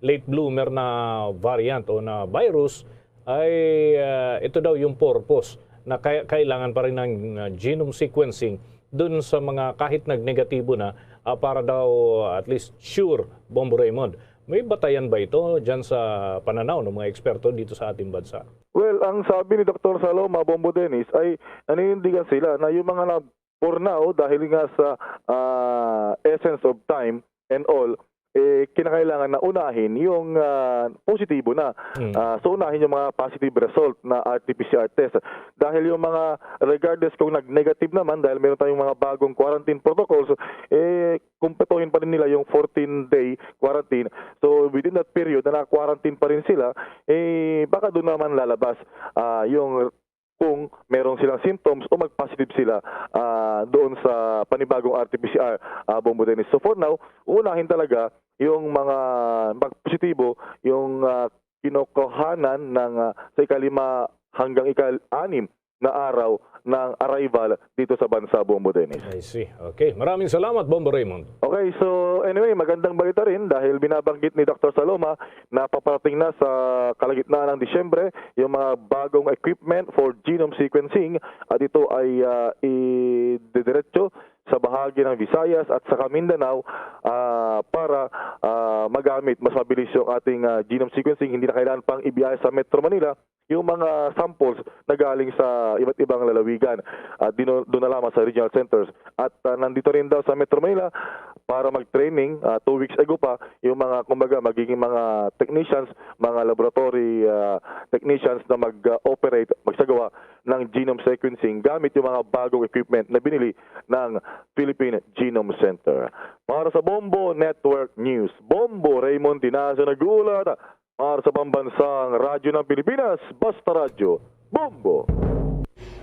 late bloomer na variant o na virus ay ito daw yung purpose na kailangan pa rin ng genome sequencing dun sa mga kahit nag-negatibo na para daw at least sure, Bombo Raymond. May batayan ba ito dyan sa pananaw ng mga eksperto dito sa ating bansa? Well, ang sabi ni Dr. Saloma, Bombo Dennis, ay naninindigan sila na yung mga for now, dahil nga sa essence of time and all, kinakailangan na unahin yung positibo na. So unahin yung mga positive result na RT-PCR test. Dahil yung mga regardless kung nag-negative naman, dahil meron tayong mga bagong quarantine protocols, kumpletuhin pa rin nila yung 14-day quarantine. So within that period na na-quarantine pa rin sila, baka doon naman lalabas yung kung meron silang symptoms o mag-positive sila doon sa panibagong RT-PCR, Bombo Dennis. So for now, unahin talaga yung mga mag-positibo, yung kinukuhanan ng sa ika-5 hanggang ika-6 na araw ng arrival dito sa bansa, Bombo Dennis. I see. Okay. Maraming salamat, Bombo Raymond. Okay, so anyway, magandang balita rin dahil binabanggit ni Dr. Saloma na paparating na sa kalagitnaan ng Disyembre yung mga bagong equipment for genome sequencing at ito ay ididiretso sa bahagi ng Visayas at sa Mindanao para magamit mas mabilis yung ating genome sequencing. Hindi na kailangan pang ibiyahe sa Metro Manila yung mga samples na galing sa iba't ibang lalawigan. Doon na lamang sa regional centers. At nandito rin daw sa Metro Manila para mag-training 2 weeks ago pa yung mga kumbaga magiging mga technicians, mga laboratory technicians na mag-operate, magsagawa ng genome sequencing gamit yung mga bagong equipment na binili ng Philippine Genome Center. Para sa Bombo Network News, Bombo Raymond Tinazo nag-uulat para sa pambansang radyo ng Pilipinas, Basta Radyo, Bombo!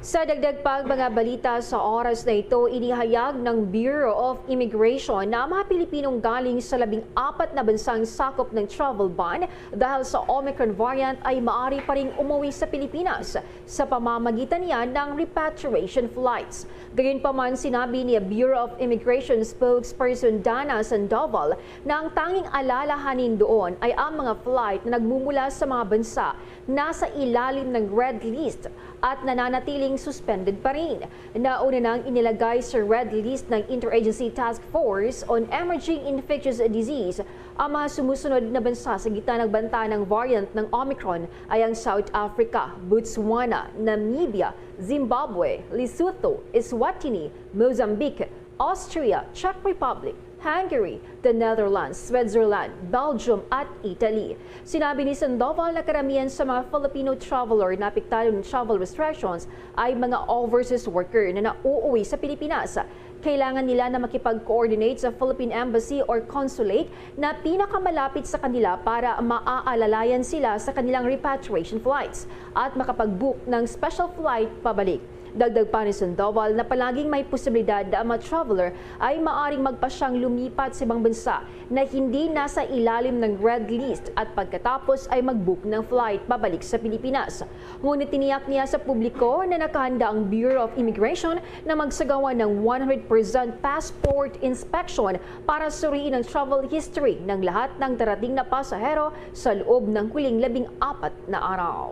Sa dagdag pang mga balita sa oras na ito, inihayag ng Bureau of Immigration na mga Pilipinong galing sa 14 na bansang sakop ng travel ban dahil sa Omicron variant ay maaari pa ring umuwi sa Pilipinas sa pamamagitan niya ng repatriation flights. Gayunpaman, sinabi ni Bureau of Immigration spokesperson Dana Sandoval na ang tanging alalahanin doon ay ang mga flight na nagmumula sa mga bansa nasa ilalim ng red list at nananatiling suspended pa rin. Nauna nang inilagay sa red list ng Interagency Task Force on Emerging Infectious Disease ang mga sumusunod na bansa sa gitna ng banta ng variant ng Omicron ay ang South Africa, Botswana, Namibia, Zimbabwe, Lesotho, Eswatini, Mozambique, Austria, Czech Republic, Hungary, the Netherlands, Switzerland, Belgium at Italy. Sinabi ni Sandoval na karamihan sa mga Filipino traveler na apektado ng travel restrictions ay mga overseas worker na nauuwi sa Pilipinas. Kailangan nila na makipag-coordinate sa Philippine Embassy or Consulate na pinakamalapit sa kanila para maaalalayan sila sa kanilang repatriation flights at makapag-book ng special flight pabalik. Dagdag pa ni Sandoval na palaging may posibilidad na ang mga traveler ay maaring magpasyang lumipat sa ibang bansa na hindi nasa ilalim ng red list at pagkatapos ay mag-book ng flight pabalik sa Pilipinas. Ngunit tiniyak niya sa publiko na nakahanda ang Bureau of Immigration na magsagawa ng 100% passport inspection para suriin ang travel history ng lahat ng darating na pasahero sa loob ng huling 14 na araw.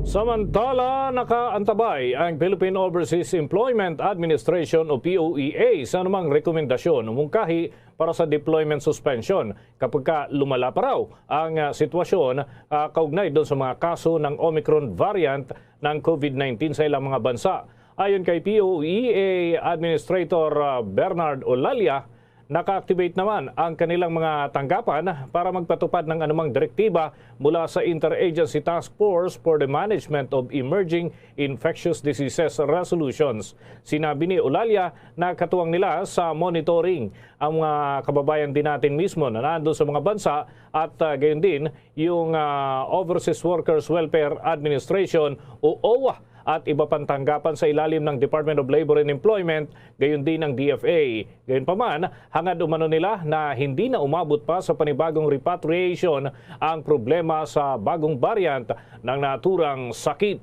Samantala, nakaantabay ang Philippine Overseas Employment Administration o POEA sa anumang rekomendasyon o mungkahi para sa deployment suspension kapag lumala pa raw ang sitwasyon kaugnay doon sa mga kaso ng Omicron variant ng COVID-19 sa ilang mga bansa. Ayon kay POEA Administrator Bernard Olalia, naka-activate naman ang kanilang mga tanggapan para magpatupad ng anumang direktiba mula sa Interagency Task Force for the Management of Emerging Infectious Diseases Resolutions. Sinabi ni Olalia na katuwang nila sa monitoring ang mga kababayan din natin mismo na nandun sa mga bansa at gayon din yung Overseas Workers Welfare Administration o OWA at iba pang tanggapan sa ilalim ng Department of Labor and Employment, gayon din ng DFA. Gayon pa man, hangad umano nila na hindi na umabot pa sa panibagong repatriation ang problema sa bagong variant ng naturang sakit.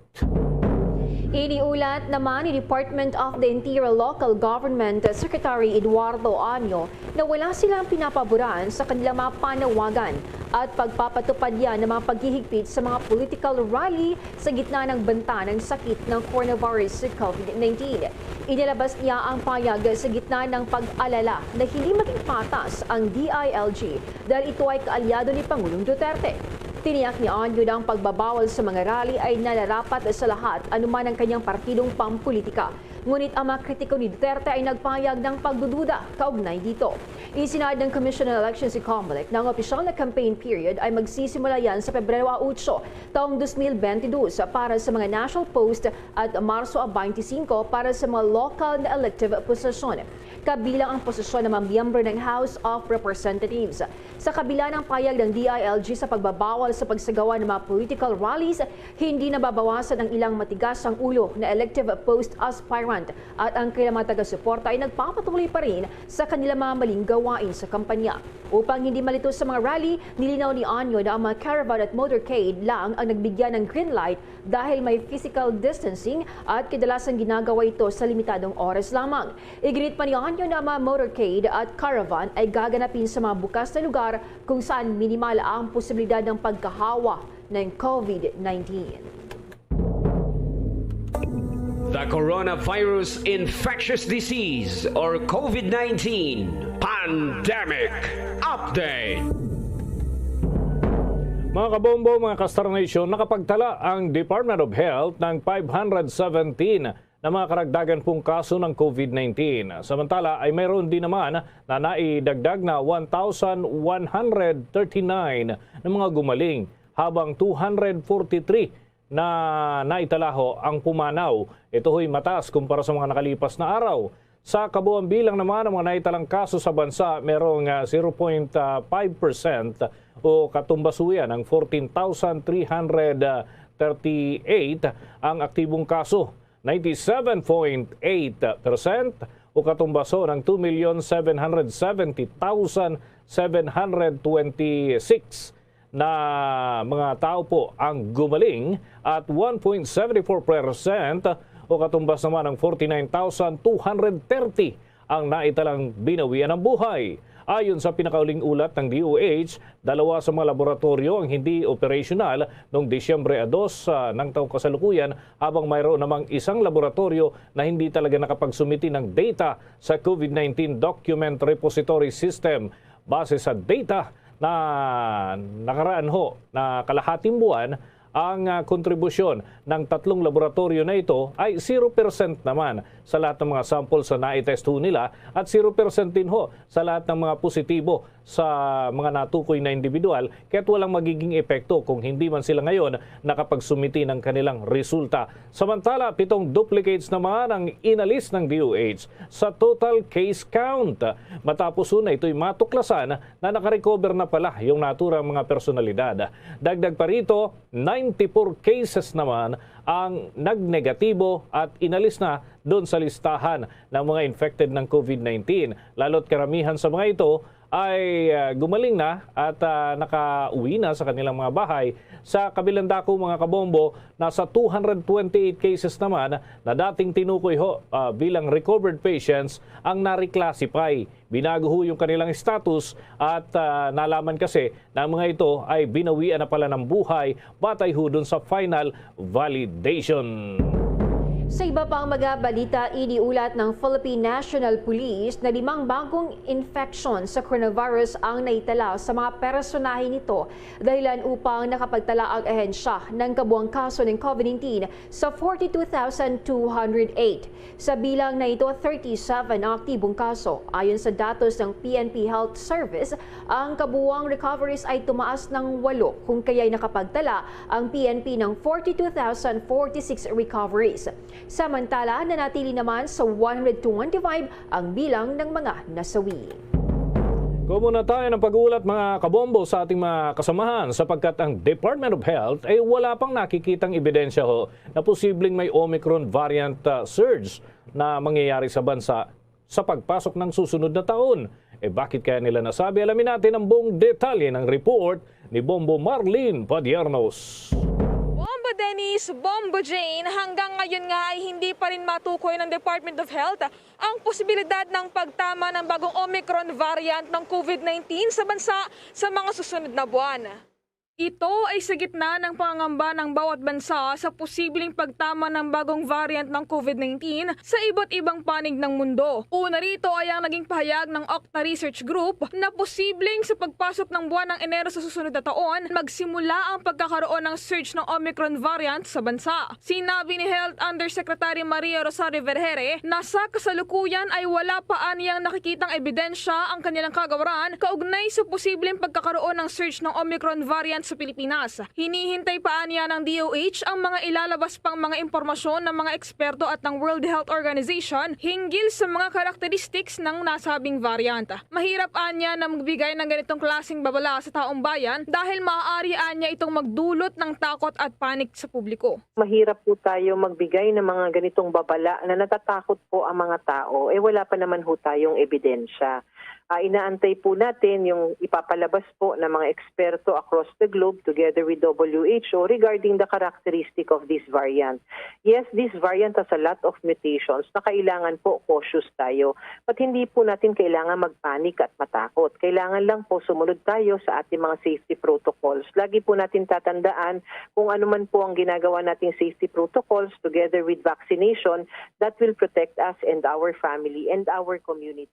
Iniulat naman ni Department of the Interior Local Government Secretary Eduardo Anyo na wala silang pinapaboran sa kanilang mga panawagan at pagpapatupad yan ng mga paghihigpit sa mga political rally sa gitna ng banta ng sakit ng coronavirus COVID-19. Inilabas niya ang payag sa gitna ng pag-alala na hindi maging patas ang DILG dahil ito ay kaalyado ni Pangulong Duterte. Tiniyak ni Anyo na ang pagbabawal sa mga rally ay nararapat sa lahat anuman ang kanyang partidong pampolitika. Ngunit ang mga kritiko ni Duterte ay nagpahayag ng pagdududa kaugnay dito. Isinahad ng Commission on Elections si COMELEC na ang opisyal na campaign period ay magsisimula yan sa Pebrero 8 taong 2022 para sa mga national post at Marso 25 para sa mga local na elective posisyon. Kabilang ang posisyon ng mga miyembro ng House of Representatives. Sa kabila ng payag ng DILG sa pagbabawal sa pagsagawa ng mga political rallies, hindi nababawasan ang ilang matigas ang ulo na elective post aspirant at ang kailang mga taga-suporta ay nagpapatuloy pa rin sa kanilang mga maling gawain sa kampanya. Upang hindi malito sa mga rally, nilinaw ni Anyo na ang mga caravan at motorcade lang ang nagbigyan ng green light dahil may physical distancing at kadalasan ginagawa ito sa limitadong oras lamang. Iginit pa ni Anyo na mga motorcade at caravan ay gaganapin sa mga bukas na lugar kung saan minimal ang posibilidad ng pagkahawa ng COVID-19. The coronavirus infectious disease or COVID-19 pandemic update. Mga kabombo, mga Kastar Nation, nakapagtala ang Department of Health ng 517 na mga karagdagan pong kaso ng COVID-19. Samantala ay mayroon din naman na naidagdag na 1,139 na mga gumaling habang 243 na naitalaho ang pumanaw. Ito ho'y mataas kumpara sa mga nakalipas na araw. Sa kabuuan bilang naman ng mga naitalang kaso sa bansa, merong 0.5% o katumbasuyan ng 14,338 ang aktibong kaso. 97.8% o katumbaso ng 2,770,726 na mga tao po ang gumaling at 1.74% o katumbas naman ng 49,230 ang naitalang binawian ng buhay. Ayon sa pinakauling ulat ng DOH, 2 sa mga laboratorio ang hindi operational noong Disyembre 2 ng taong kasalukuyan habang mayroon namang isang laboratorio na hindi talaga nakapagsumiti ng data sa COVID-19 Document Repository System. Base sa data na nakaraan ho na kalahating buwan, ang kontribusyon ng 3 laboratorio na ito ay 0% naman sa lahat ng mga samples na naitest ho nila at 0% din ho sa lahat ng mga positibo sa mga natukoy na individual kaya't walang magiging epekto kung hindi man sila ngayon nakapagsumiti ng kanilang resulta. Samantala, 7 duplicates naman ang inalis ng DOH sa total case count. Matapos na ito'y matuklasan na nakarecover na pala yung naturang mga personalidad. Dagdag pa rito, 94 cases naman ang nagnegatibo at inalis na doon sa listahan ng mga infected ng COVID-19. Lalo't karamihan sa mga ito ay gumaling na at nakauwi na sa kanilang mga bahay. Sa kabilang dako mga kabombo, nasa 228 cases naman na dating tinukoy ho bilang recovered patients ang na-reclassify. Binago ho yung kanilang status at nalaman kasi na mga ito ay binawian na pala ng buhay batay ho dun sa final validation. Sa iba pang mga balita, iniulat ng Philippine National Police na 5 bagong infection sa coronavirus ang naitala sa mga personahe nito dahilan upang nakapagtala ang ahensya ng kabuang kaso ng COVID-19 sa 42,208. Sa bilang na ito, 37 ang aktibong kaso. Ayon sa datos ng PNP Health Service, ang kabuang recoveries ay tumaas ng 8 kung kaya'y nakapagtala ang PNP ng 42,046 recoveries. Samantala, nanatili naman sa 125 ang bilang ng mga nasawi. Kumuna tayo ng pag-uulat mga kabombo sa ating mga kasamahan sapagkat ang Department of Health ay wala pang nakikitang ebidensya ho na posibleng may Omicron variant surge na mangyayari sa bansa sa pagpasok ng susunod na taon. Bakit kaya nila nasabi? Alamin natin ang buong detalye ng report ni Bombo Marlene Padiernos. Bombo Dennis, Bombo Jane, hanggang ngayon nga ay hindi pa rin matukoy ng Department of Health ang posibilidad ng pagtama ng bagong Omicron variant ng COVID-19 sa bansa sa mga susunod na buwan. Ito ay sa gitna ng pangangamba ng bawat bansa sa posibleng pagtama ng bagong variant ng COVID-19 sa iba't ibang panig ng mundo. Una rito ay ang naging pahayag ng Octa Research Group na posibleng sa pagpasok ng buwan ng Enero sa susunod na taon, magsimula ang pagkakaroon ng surge ng Omicron variant sa bansa. Sinabi ni Health Undersecretary Maria Rosario Vergere na sa kasalukuyan ay wala pa aniyang nakikitang ebidensya ang kanilang kagawaran kaugnay sa posibleng pagkakaroon ng surge ng Omicron variant sa Pilipinas. Hinihintay pa niya ng DOH ang mga ilalabas pang mga impormasyon ng mga eksperto at ng World Health Organization hinggil sa mga characteristics ng nasabing variant. Mahirap anya na magbigay ng ganitong klaseng babala sa taong bayan dahil maaari anya itong magdulot ng takot at panik sa publiko. Mahirap po tayo magbigay ng mga ganitong babala na natatakot po ang mga tao. Wala pa naman ho tayong ebidensya. Inaantay po natin yung ipapalabas po ng mga eksperto across the globe together with WHO regarding the characteristic of this variant. Yes, this variant has a lot of mutations na kailangan po cautious tayo. But hindi po natin kailangan magpanik at matakot. Kailangan lang po sumunod tayo sa ating mga safety protocols. Lagi po natin tatandaan kung ano man po ang ginagawa nating safety protocols together with vaccination that will protect us and our family and our community.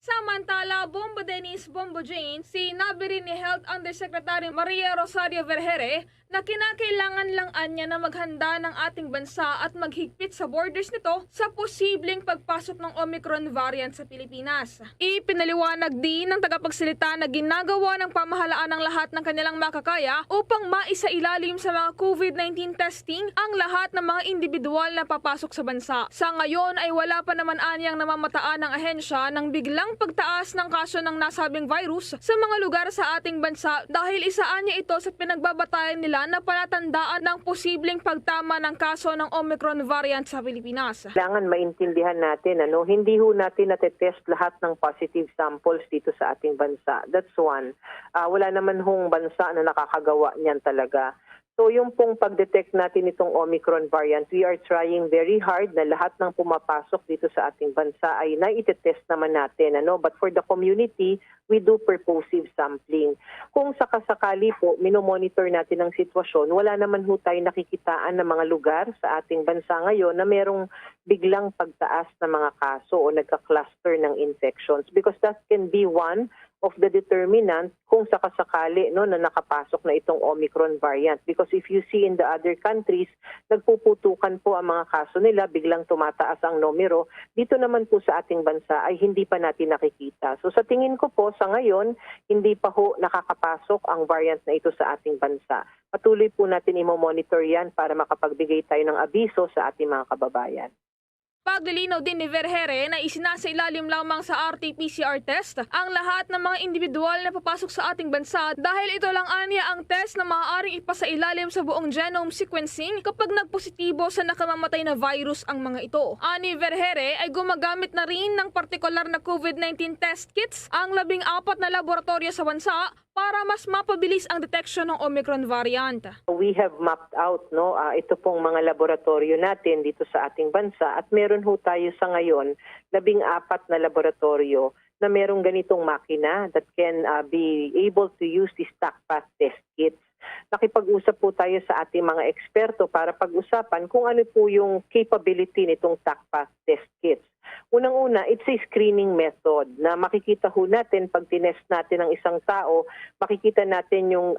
Samantala, Bombo Dennis, Bombo Jane, sinabi rin ni Health Undersecretary Maria Rosario Vergere na kinakailangan lang anya na maghanda ng ating bansa at maghigpit sa borders nito sa posibleng pagpasok ng Omicron variant sa Pilipinas. Ipinaliwanag din ng tagapagsalita na ginagawa ng pamahalaan ng lahat ng kanilang makakaya upang maisailalim sa mga COVID-19 testing ang lahat ng mga individual na papasok sa bansa. Sa ngayon ay wala pa naman anyang namamataan ng ahensya ng biglang pagtaas ng kaso ng nasabing virus sa mga lugar sa ating bansa dahil isaan niya ito sa pinagbabatayan nila na palatandaan ng posibleng pagtama ng kaso ng Omicron variant sa Pilipinas. Kailangan maintindihan natin, hindi ho natin natetest lahat ng positive samples dito sa ating bansa. That's one. Wala naman hong bansa na nakakagawa niyan talaga. So yung pong pag-detect natin itong Omicron variant, we are trying very hard na lahat ng pumapasok dito sa ating bansa ay naitetest naman natin. But for the community, we do purposive sampling. Kung sakasakali po, minomonitor natin ang sitwasyon, wala naman ho tayo nakikitaan ng mga lugar sa ating bansa ngayon na merong biglang pagtaas ng mga kaso o nagka-cluster ng infections because that can be one of the determinant kung sakasakali na nakapasok na itong Omicron variant. Because if you see in the other countries, nagpuputukan po ang mga kaso nila, biglang tumataas ang numero. Dito naman po sa ating bansa ay hindi pa natin nakikita. So sa tingin ko po, sa ngayon, hindi pa ho nakakapasok ang variant na ito sa ating bansa. Patuloy po natin imo-monitor yan para makapagbigay tayo ng abiso sa ating mga kababayan. Paglilinaw din ni Vergere na isinasailalim lamang sa RT-PCR test ang lahat ng mga individual na papasok sa ating bansa dahil ito lang anya ang test na maaaring ipasailalim sa buong genome sequencing kapag nagpositibo sa nakamamatay na virus ang mga ito. Ani Vergere ay gumagamit na rin ng partikular na COVID-19 test kits ang 14 na laboratorio sa bansa para mas mapabilis ang detection ng Omicron variant. We have mapped out ito pong mga laboratorio natin dito sa ating bansa at meron ho tayo sa ngayon 14 na laboratorio na merong ganitong makina that can be able to use the StackPath test kits. Nakipag-usap po tayo sa ating mga eksperto para pag-usapan kung ano po yung capability nitong StackPath test kits. Unang-una, it's a screening method na makikita ho natin pag tinest natin ang isang tao, makikita natin yung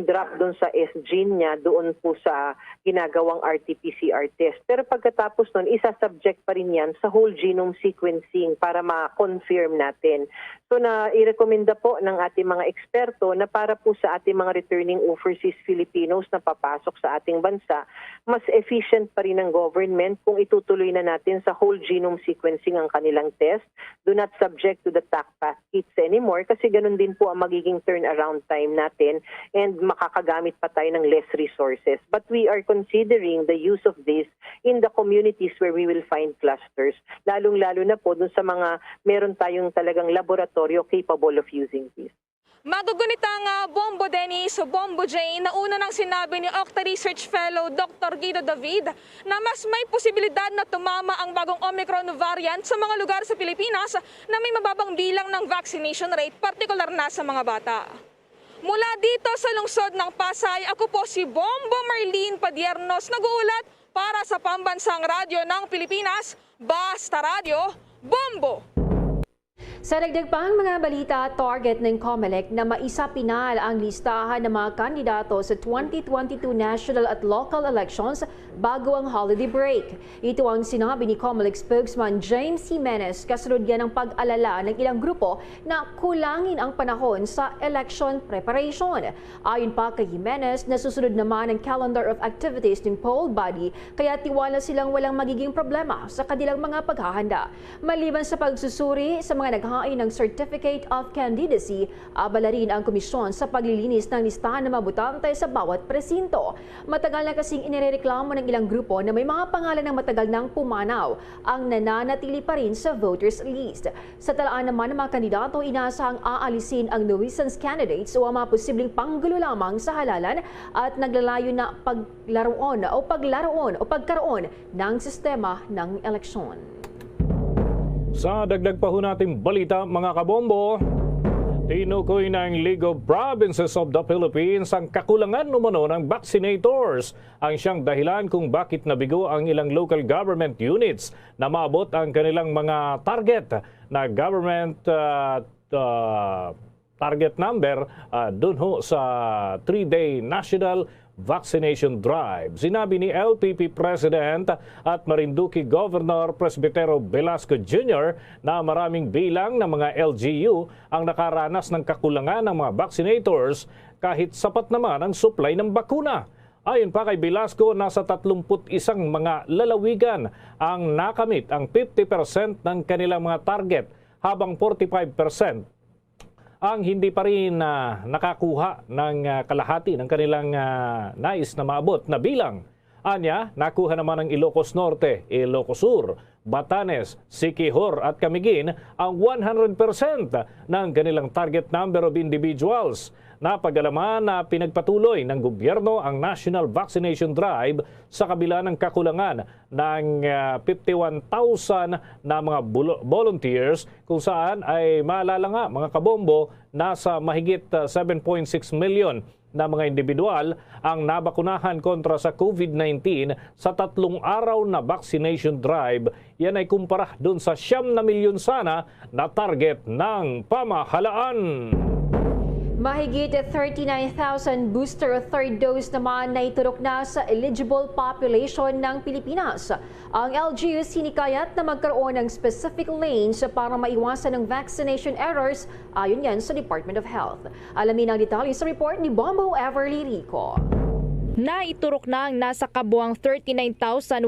drop doon sa S-gene niya doon po sa ginagawang RT-PCR test. Pero pagkatapos nun, isa-subject pa rin yan sa whole genome sequencing para ma-confirm natin. So i-recommenda po ng ating mga eksperto na para po sa ating mga returning overseas Filipinos na papasok sa ating bansa, mas efficient pa rin ang government kung itutuloy na natin sa whole genome sequencing ang kanilang test. Do not subject to the StackPath kits anymore kasi ganun din po ang magiging turnaround time natin and makakagamit pa tayo ng less resources. But we are considering the use of this in the communities where we will find clusters. Lalong-lalo na po dun sa mga meron tayong talagang laboratorio capable of using this. Magugunitang Bombo Dennis, Bombo Jane, na una nang sinabi ni Octa Research Fellow Dr. Guido David na mas may posibilidad na tumama ang bagong Omicron variant sa mga lugar sa Pilipinas na may mababang bilang ng vaccination rate, partikular na sa mga bata. Mula dito sa lungsod ng Pasay, ako po si Bombo Marlene Padiernos, nag-uulat para sa Pambansang Radyo ng Pilipinas, Basta Radio, Bombo! Sa dagdag pang mga balita, target ng COMELEC na maisapinal ang listahan ng mga kandidato sa 2022 national at local elections bago ang holiday break. Ito ang sinabi ni COMELEC spokesman James Jimenez kasunod yan ng pag-alala ng ilang grupo na kulangin ang panahon sa election preparation. Ayon pa kay Jimenez, nasusunod naman ang calendar of activities ng poll body kaya tiwala silang walang magiging problema sa kanilang mga paghahanda. Maliban sa pagsusuri sa mga naghahain ng Certificate of Candidacy, abala rin ang komisyon sa paglilinis ng listahan ng mga botante sa bawat presinto. Matagal na kasing inireklamo ng ilang grupo na may mga pangalan ng matagal nang pumanaw ang nananatili pa rin sa voters list. Sa talaan naman ng mga kandidato, inaasahang aalisin ang nuisance candidates o ang mga posibleng panggulo lamang sa halalan at naglalayo na pagkaroon ng sistema ng eleksyon. Sa dagdag pa ho nating balita mga kabombo, tinukoy ng League of Provinces of the Philippines ang kakulangan umano ng vaccinators ang siyang dahilan kung bakit nabigo ang ilang local government units na maabot ang kanilang mga target na government target number dun ho sa 3-day national vaccination drive. Sinabi ni LPP President at Marinduque Governor Presbitero Velasco Jr. na maraming bilang ng mga LGU ang nakaranas ng kakulangan ng mga vaccinators kahit sapat naman ang supply ng bakuna. Ayon pa kay Velasco, nasa 31 mga lalawigan ang nakamit ang 50% ng kanilang mga target habang 45% ang hindi pa rin nakakuha ng kalahati ng kanilang nais na maabot na bilang. Anya, nakuha naman ng Ilocos Norte, Ilocos Sur, Batanes, Siquijor at Camiguin ang 100% ng kanilang target number of individuals. Napag-alaman na pinagpatuloy ng gobyerno ang National Vaccination Drive sa kabila ng kakulangan ng 51,000 na mga volunteers kung saan ay maalala nga mga kabombo nasa mahigit 7.6 million na mga individual ang nabakunahan kontra sa COVID-19 sa 3 araw na vaccination drive. Yan ay kumpara dun sa 9 milyon sana na target ng pamahalaan. Mahigit 39,000 booster o third dose naman na iturok na sa eligible population ng Pilipinas. Ang LGU sinikayat na magkaroon ng specific lanes para maiwasan ng vaccination errors ayon yan sa Department of Health. Alamin ang detalye sa report ni Bombo Everly Rico. Naiturok na ang nasa kabuang 39,161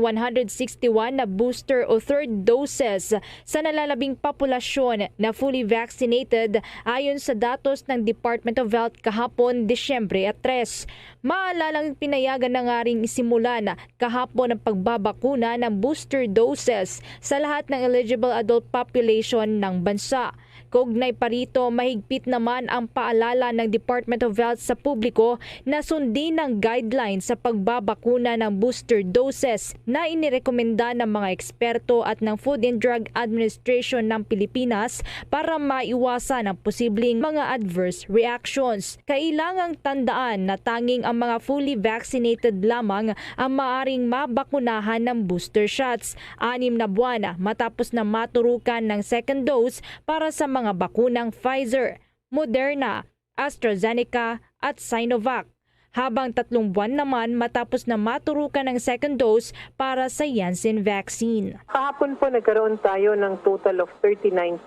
na booster o third doses sa nalalabing populasyon na fully vaccinated ayon sa datos ng Department of Health kahapon Disyembre 3. Maalalang pinayagan na nga ring isimulan kahapon ang pagbabakuna ng booster doses sa lahat ng eligible adult population ng bansa. Kaugnay pa rito, mahigpit naman ang paalala ng Department of Health sa publiko na sundin ang guidelines sa pagbabakuna ng booster doses na inirekomenda ng mga eksperto at ng Food and Drug Administration ng Pilipinas para maiwasan ang posibleng mga adverse reactions. Kailangang tandaan na tanging ang mga fully vaccinated lamang ang maaring mabakunahan ng booster shots 6 na buwan matapos na maturukan ng second dose para sa mga bakunang Pfizer, Moderna, AstraZeneca at Sinovac, habang 3 buwan naman matapos na maturukan ng second dose para sa Janssen vaccine. Kahapon po nagkaroon tayo ng total of 39,161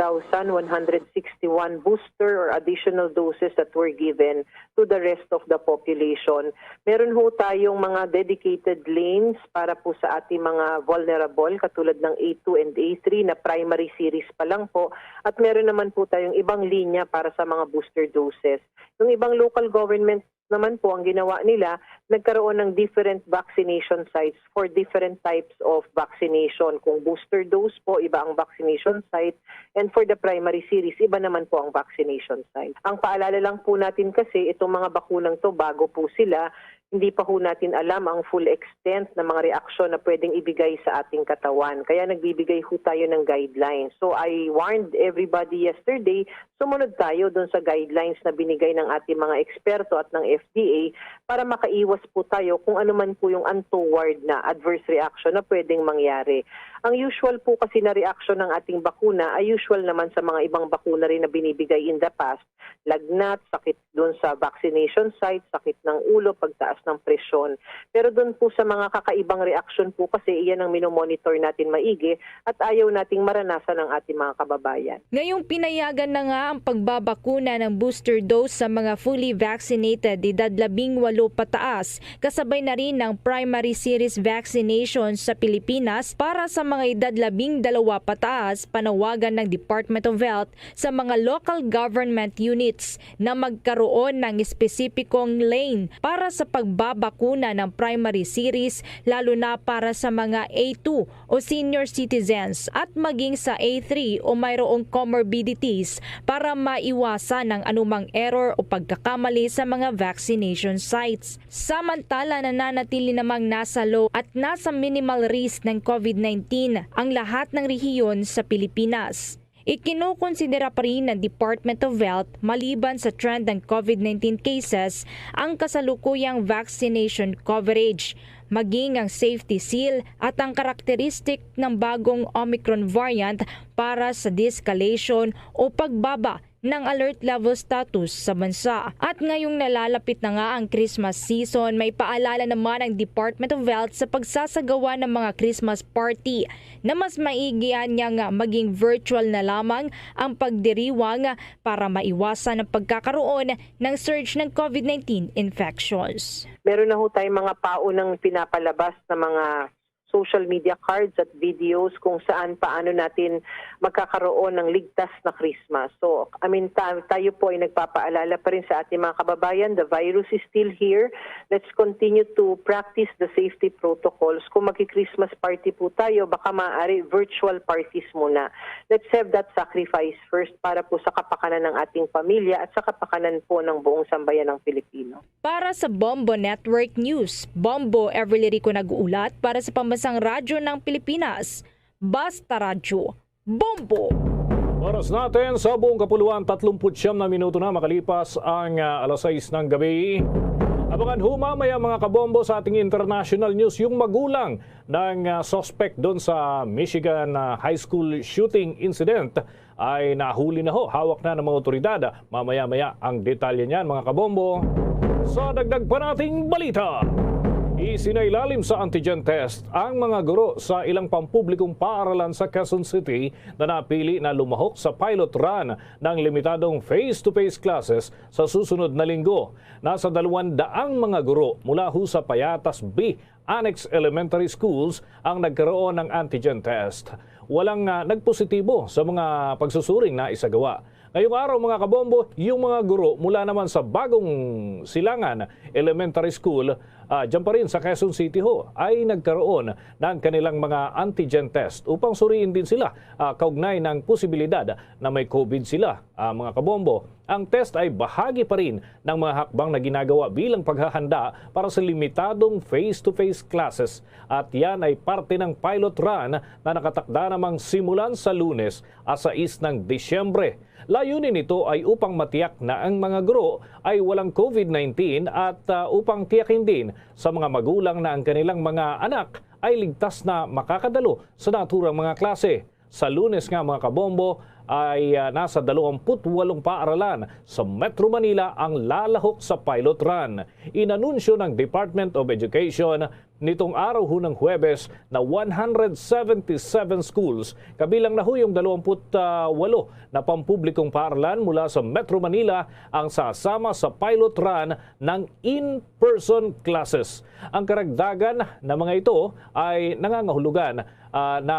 booster or additional doses that were given to the rest of the population. Meron ho tayong mga dedicated lanes para po sa ating mga vulnerable katulad ng A2 and A3 na primary series pa lang po, at meron naman po tayong ibang linya para sa mga booster doses. Yung ibang local government naman po ang ginawa nila, nagkaroon ng different vaccination sites for different types of vaccination. Kung booster dose po, iba ang vaccination site, and for the primary series, iba naman po ang vaccination site. Ang paalala lang po natin kasi, itong mga bakunang to, bago po sila, hindi pa ho natin alam ang full extent ng mga reaksyon na pwedeng ibigay sa ating katawan. Kaya nagbibigay ho tayo ng guidelines. So I warned everybody yesterday, sumunod tayo doon sa guidelines na binigay ng ating mga eksperto at ng FDA para makaiwas po tayo kung ano man po yung untoward na adverse reaction na pwedeng mangyari. Ang usual po kasi na reaction ng ating bakuna ay usual naman sa mga ibang bakuna rin na binibigay in the past. Lagnat, sakit doon sa vaccination site, sakit ng ulo, pagtaas ng presyon. Pero doon po sa mga kakaibang reaksyon po kasi iyan ang minomonitor natin maigi at ayaw nating maranasan ng ating mga kababayan. Ngayong pinayagan na nga ang pagbabakuna ng booster dose sa mga fully vaccinated edad 18 pataas, kasabay na rin ng primary series vaccination sa Pilipinas para sa mga edad 12 pataas, panawagan ng Department of Health sa mga local government units na magkaroon ng espesipikong lane para sa pagbabakuna ng primary series, lalo na para sa mga A2 o senior citizens at maging sa A3 o mayroong comorbidities para maiwasan ang anumang error o pagkakamali sa mga vaccination sites. Samantala, nananatili namang nasa low at nasa minimal risk ng COVID-19 ang lahat ng rehiyon sa Pilipinas. Ikinukonsidera pa rin ng Department of Health maliban sa trend ng COVID-19 cases ang kasalukuyang vaccination coverage, maging ang safety seal at ang karakteristik ng bagong Omicron variant para sa de-escalation o pagbaba ng alert level status sa bansa. At ngayong nalalapit na nga ang Christmas season, may paalala naman ang Department of Health sa pagsasagawa ng mga Christmas party na mas maigian niya nga maging virtual na lamang ang pagdiriwang para maiwasan ang pagkakaroon ng surge ng COVID-19 infections. Meron na ho tayong mga paunang pinapalabas na mga social media cards at videos kung saan paano natin magkakaroon ng ligtas na Christmas. So, tayo po ay nagpapaalala pa rin sa ating mga kababayan, the virus is still here. Let's continue to practice the safety protocols. Kung magki-Christmas party po tayo, baka maaari virtual parties muna. Let's have that sacrifice first para po sa kapakanan ng ating pamilya at sa kapakanan po ng buong sambayan ng Pilipino. Para sa Bombo Network News, Bombo Everly Rico nag-uulat para sa Pambansang Radyo ng Pilipinas. Basta Radyo, Bombo! Oras natin sa buong kapuluan, 39 na minuto na makalipas ang alas 6 ng gabi. Abangan ho mamaya mga kabombo sa ating international news yung magulang ng suspect doon sa Michigan high school shooting incident ay nahuli na ho. Hawak na ng mga otoridad. Mamaya-maya ang detalye niyan mga kabombo. Sa dagdag pa nating balita, isinailalim sa antigen test ang mga guro sa ilang pampublikong paaralan sa Quezon City na napili na lumahok sa pilot run ng limitadong face-to-face classes sa susunod na linggo. Nasa 200 mga guro mula ho sa Payatas B Annex Elementary Schools ang nagkaroon ng antigen test. Walang nagpositibo sa mga pagsusuring na isagawa. Ngayong araw mga kabombo, yung mga guro mula naman sa Bagong Silangan Elementary School, dyan pa rin sa Quezon City ho, ay nagkaroon ng kanilang mga antigen test upang suriin din sila kaugnay ng posibilidad na may COVID sila. Mga kabombo, ang test ay bahagi pa rin ng mga hakbang na ginagawa bilang paghahanda para sa limitadong face-to-face classes. At yan ay parte ng pilot run na nakatakda namang simulan sa Lunes at 6 ng Disyembre. Layunin nito ay upang matiyak na ang mga guro ay walang COVID-19 at upang tiyakin din sa mga magulang na ang kanilang mga anak ay ligtas na makakadalo sa naturang mga klase. Sa Lunes nga mga kabombo ay nasa 28 paaralan sa Metro Manila ang lalahok sa pilot run. Inanunsyo ng Department of Education nitong araw ho ng Huwebes na 177 schools, kabilang na ho yung 28 na pampublikong paaralan mula sa Metro Manila ang sasama sa pilot run ng in-person classes. Ang karagdagan na mga ito ay nangangahulugan na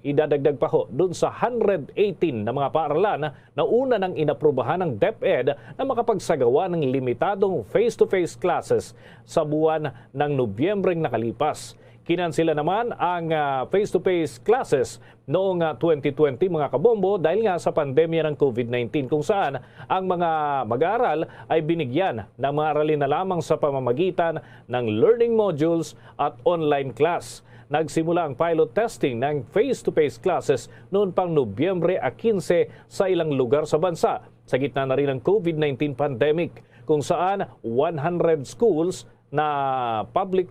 idadagdag pa ho doon sa 118 na mga paaralan na una nang inaprubahan ng DepEd na makapagsagawa ng limitadong face-to-face classes sa buwan ng Nobyembreng nakalipas. Kinansila naman ang face-to-face classes noong 2020 mga kabombo dahil nga sa pandemya ng COVID-19 kung saan ang mga mag-aaral ay binigyan na maaralin na lamang sa pamamagitan ng learning modules at online class. Nagsimula ang pilot testing ng face-to-face classes noon pang Nobyembre 15 sa ilang lugar sa bansa sa gitna na rin ng COVID-19 pandemic kung saan 100 schools na public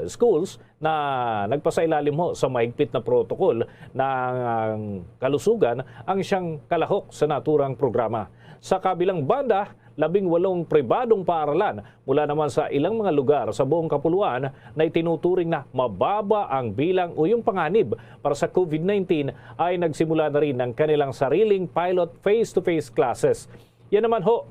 schools na nagpasailalim ho sa mahigpit na protokol ng kalusugan ang siyang kalahok sa naturang programa. Sa kabilang banda, 18 pribadong paaralan mula naman sa ilang mga lugar sa buong kapuluan na itinuturing na mababa ang bilang o yung panganib para sa COVID-19 ay nagsimula na rin ng kanilang sariling pilot face-to-face classes. Yan naman ho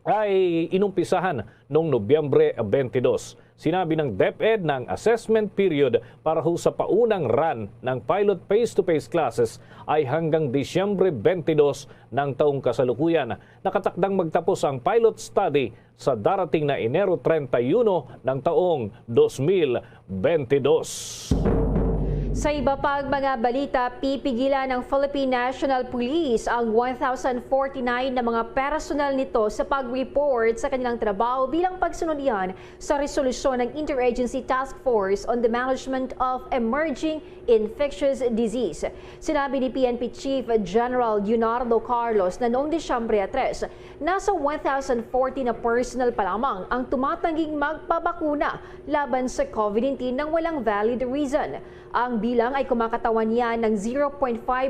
ay inumpisahan noong Nobyembre 22. Sinabi ng DepEd ng assessment period para ho sa paunang run ng pilot face-to-face classes ay hanggang Disyembre 22 ng taong kasalukuyan. Nakatakdang magtapos ang pilot study sa darating na Enero 31 ng taong 2022. Sa iba pang mga balita, pipigilan ng Philippine National Police ang 1,049 na mga personal nito sa pag-report sa kanilang trabaho bilang pagsunod yan sa resolusyon ng Interagency Task Force on the Management of Emerging Infectious Disease. Sinabi ni PNP Chief General Leonardo Carlos na noong Disyembre 3, nasa 1,040 na personal pa lamang ang tumatangging magpabakuna laban sa COVID-19 nang walang valid reason. Ang bilang ay kumakatawan niya ng 0.45%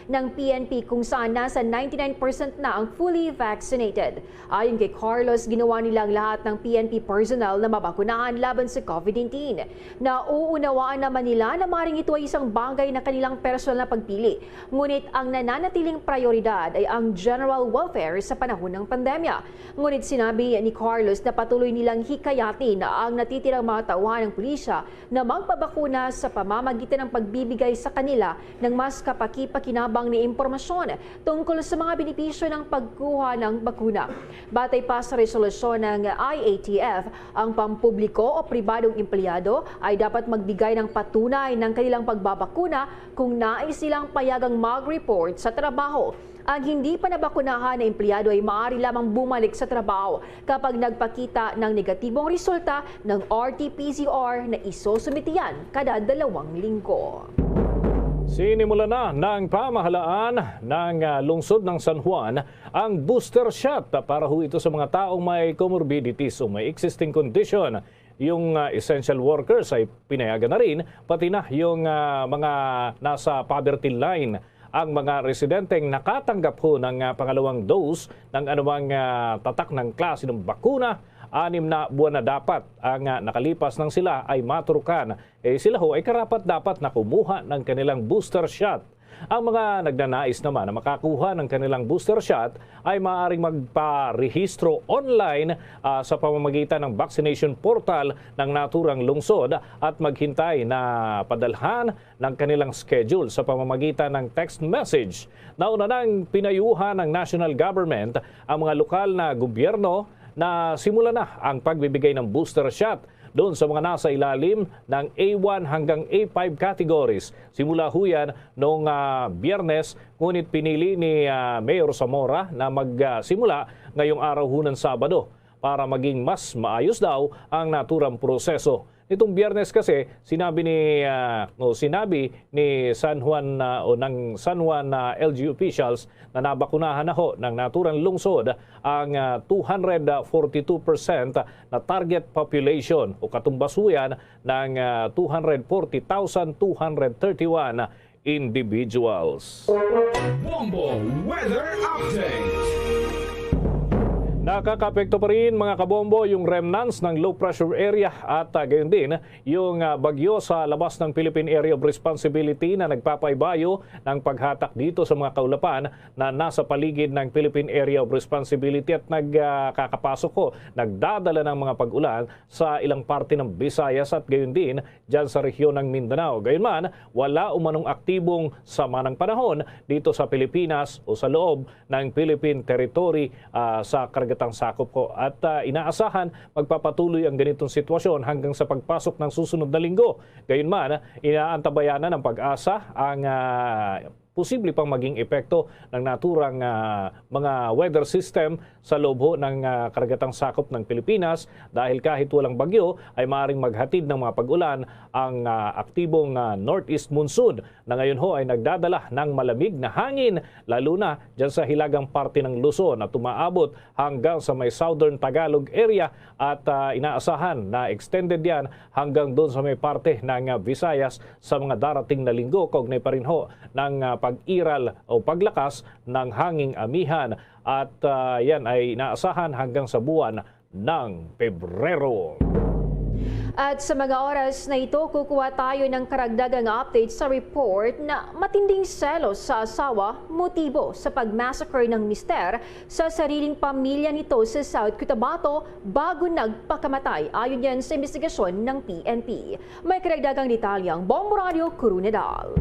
ng PNP kung saan nasa 99% na ang fully vaccinated. Ayon kay Carlos, ginawa nilang lahat ng PNP personnel na mabakunahan laban sa COVID-19. Nauunawaan naman nila na maring ito ay isang bagay na kanilang personal na pagpili. Ngunit ang nananatiling prioridad ay ang general welfare sa panahon ng pandemya. Ngunit sinabi ni Carlos na patuloy nilang hikayatin na ang natitirang mga tauhan ng pulisya na magpabakuna sa pamamagitan ng pagbibigay sa kanila ng mas kapaki-pakinabang na impormasyon tungkol sa mga benepisyo ng pagkuha ng bakuna. Batay pa sa resolusyon ng IATF, ang pampubliko o pribadong empleyado ay dapat magbigay ng patunay ng kanilang pagbabakuna kung nais silang payagang mag-report sa trabaho. Ang hindi pa nabakunahan na empleyado ay maaari lamang bumalik sa trabaho kapag nagpakita ng negatibong resulta ng RT-PCR na isusumitiyan kada 2 linggo. Sinimula na ng pamahalaan ng lungsod ng San Juan ang booster shot para ho ito sa mga taong may comorbidities o may existing condition. Yung essential workers ay pinayagan na rin, pati na yung mga nasa poverty line. Ang mga residenteng nakatanggap ho ng pangalawang dose ng anumang tatak ng klase ng bakuna, 6 na buwan na dapat ang nakalipas nang sila ay maturukan. Sila ho ay karapat dapat na kumuha ng kanilang booster shot. Ang mga nagnanais naman na makakuha ng kanilang booster shot ay maaaring magparehistro online sa pamamagitan ng vaccination portal ng naturang lungsod at maghintay na padalhan ng kanilang schedule sa pamamagitan ng text message. Nauna nang pinayuhan ng national government ang mga lokal na gobyerno na simula na ang pagbibigay ng booster shot doon sa mga nasa ilalim ng A1 hanggang A5 categories. Simula ho yan noong Biyernes, ngunit pinili ni Mayor Zamora na magsimula ngayong araw ho ng Sabado para maging mas maayos daw ang naturang proseso. Nitong Biyernes kasi sinabi ni San Juan ng San Juan LG officials na nabakunahan na ho ng naturang lungsod ang 242% na target population o katumbas ho yan ng 240,231 individuals. Bombo Weather Update. Nakakapekto pa rin mga kabombo yung remnants ng low pressure area at gayon din yung bagyo sa labas ng Philippine Area of Responsibility na nagpapaibayo ng paghatak dito sa mga kaulapan na nasa paligid ng Philippine Area of Responsibility at nagkakapasok ko, nagdadala ng mga pag-ulan sa ilang parte ng Visayas at gayon din dyan sa rehiyon ng Mindanao. Gayon man, wala umanong aktibong sama ng panahon dito sa Pilipinas o sa loob ng Philippine Territory sa karagatan karagatang sakop ko. At inaasahan magpapatuloy ang ganitong sitwasyon hanggang sa pagpasok ng susunod na linggo. Gayunman, inaantabayanan ng Pag-asa ang posible pang maging epekto ng naturang mga weather system sa loob ng karagatang sakop ng Pilipinas dahil kahit walang bagyo ay maaaring maghatid ng mga pag-ulan ang aktibong northeast monsoon na ngayon ho ay nagdadala ng malamig na hangin lalo na dyan sa hilagang parte ng Luzon at tumaabot hanggang sa may southern Tagalog area at inaasahan na extended yan hanggang doon sa may parte ng Visayas sa mga darating na linggo. Kaugnay pa rin ho ng pag-iral o paglakas ng hanging amihan at yan ay inaasahan hanggang sa buwan ng Pebrero. At sa mga oras na ito, kukuha tayo ng karagdagang update sa report na matinding selos sa asawa motibo sa pagmassacre ng mister sa sariling pamilya nito sa South Cotabato bago nagpakamatay. Ayon yan sa investigasyon ng PNP. May karagdagang detalyang Bombo Radio Curunedal.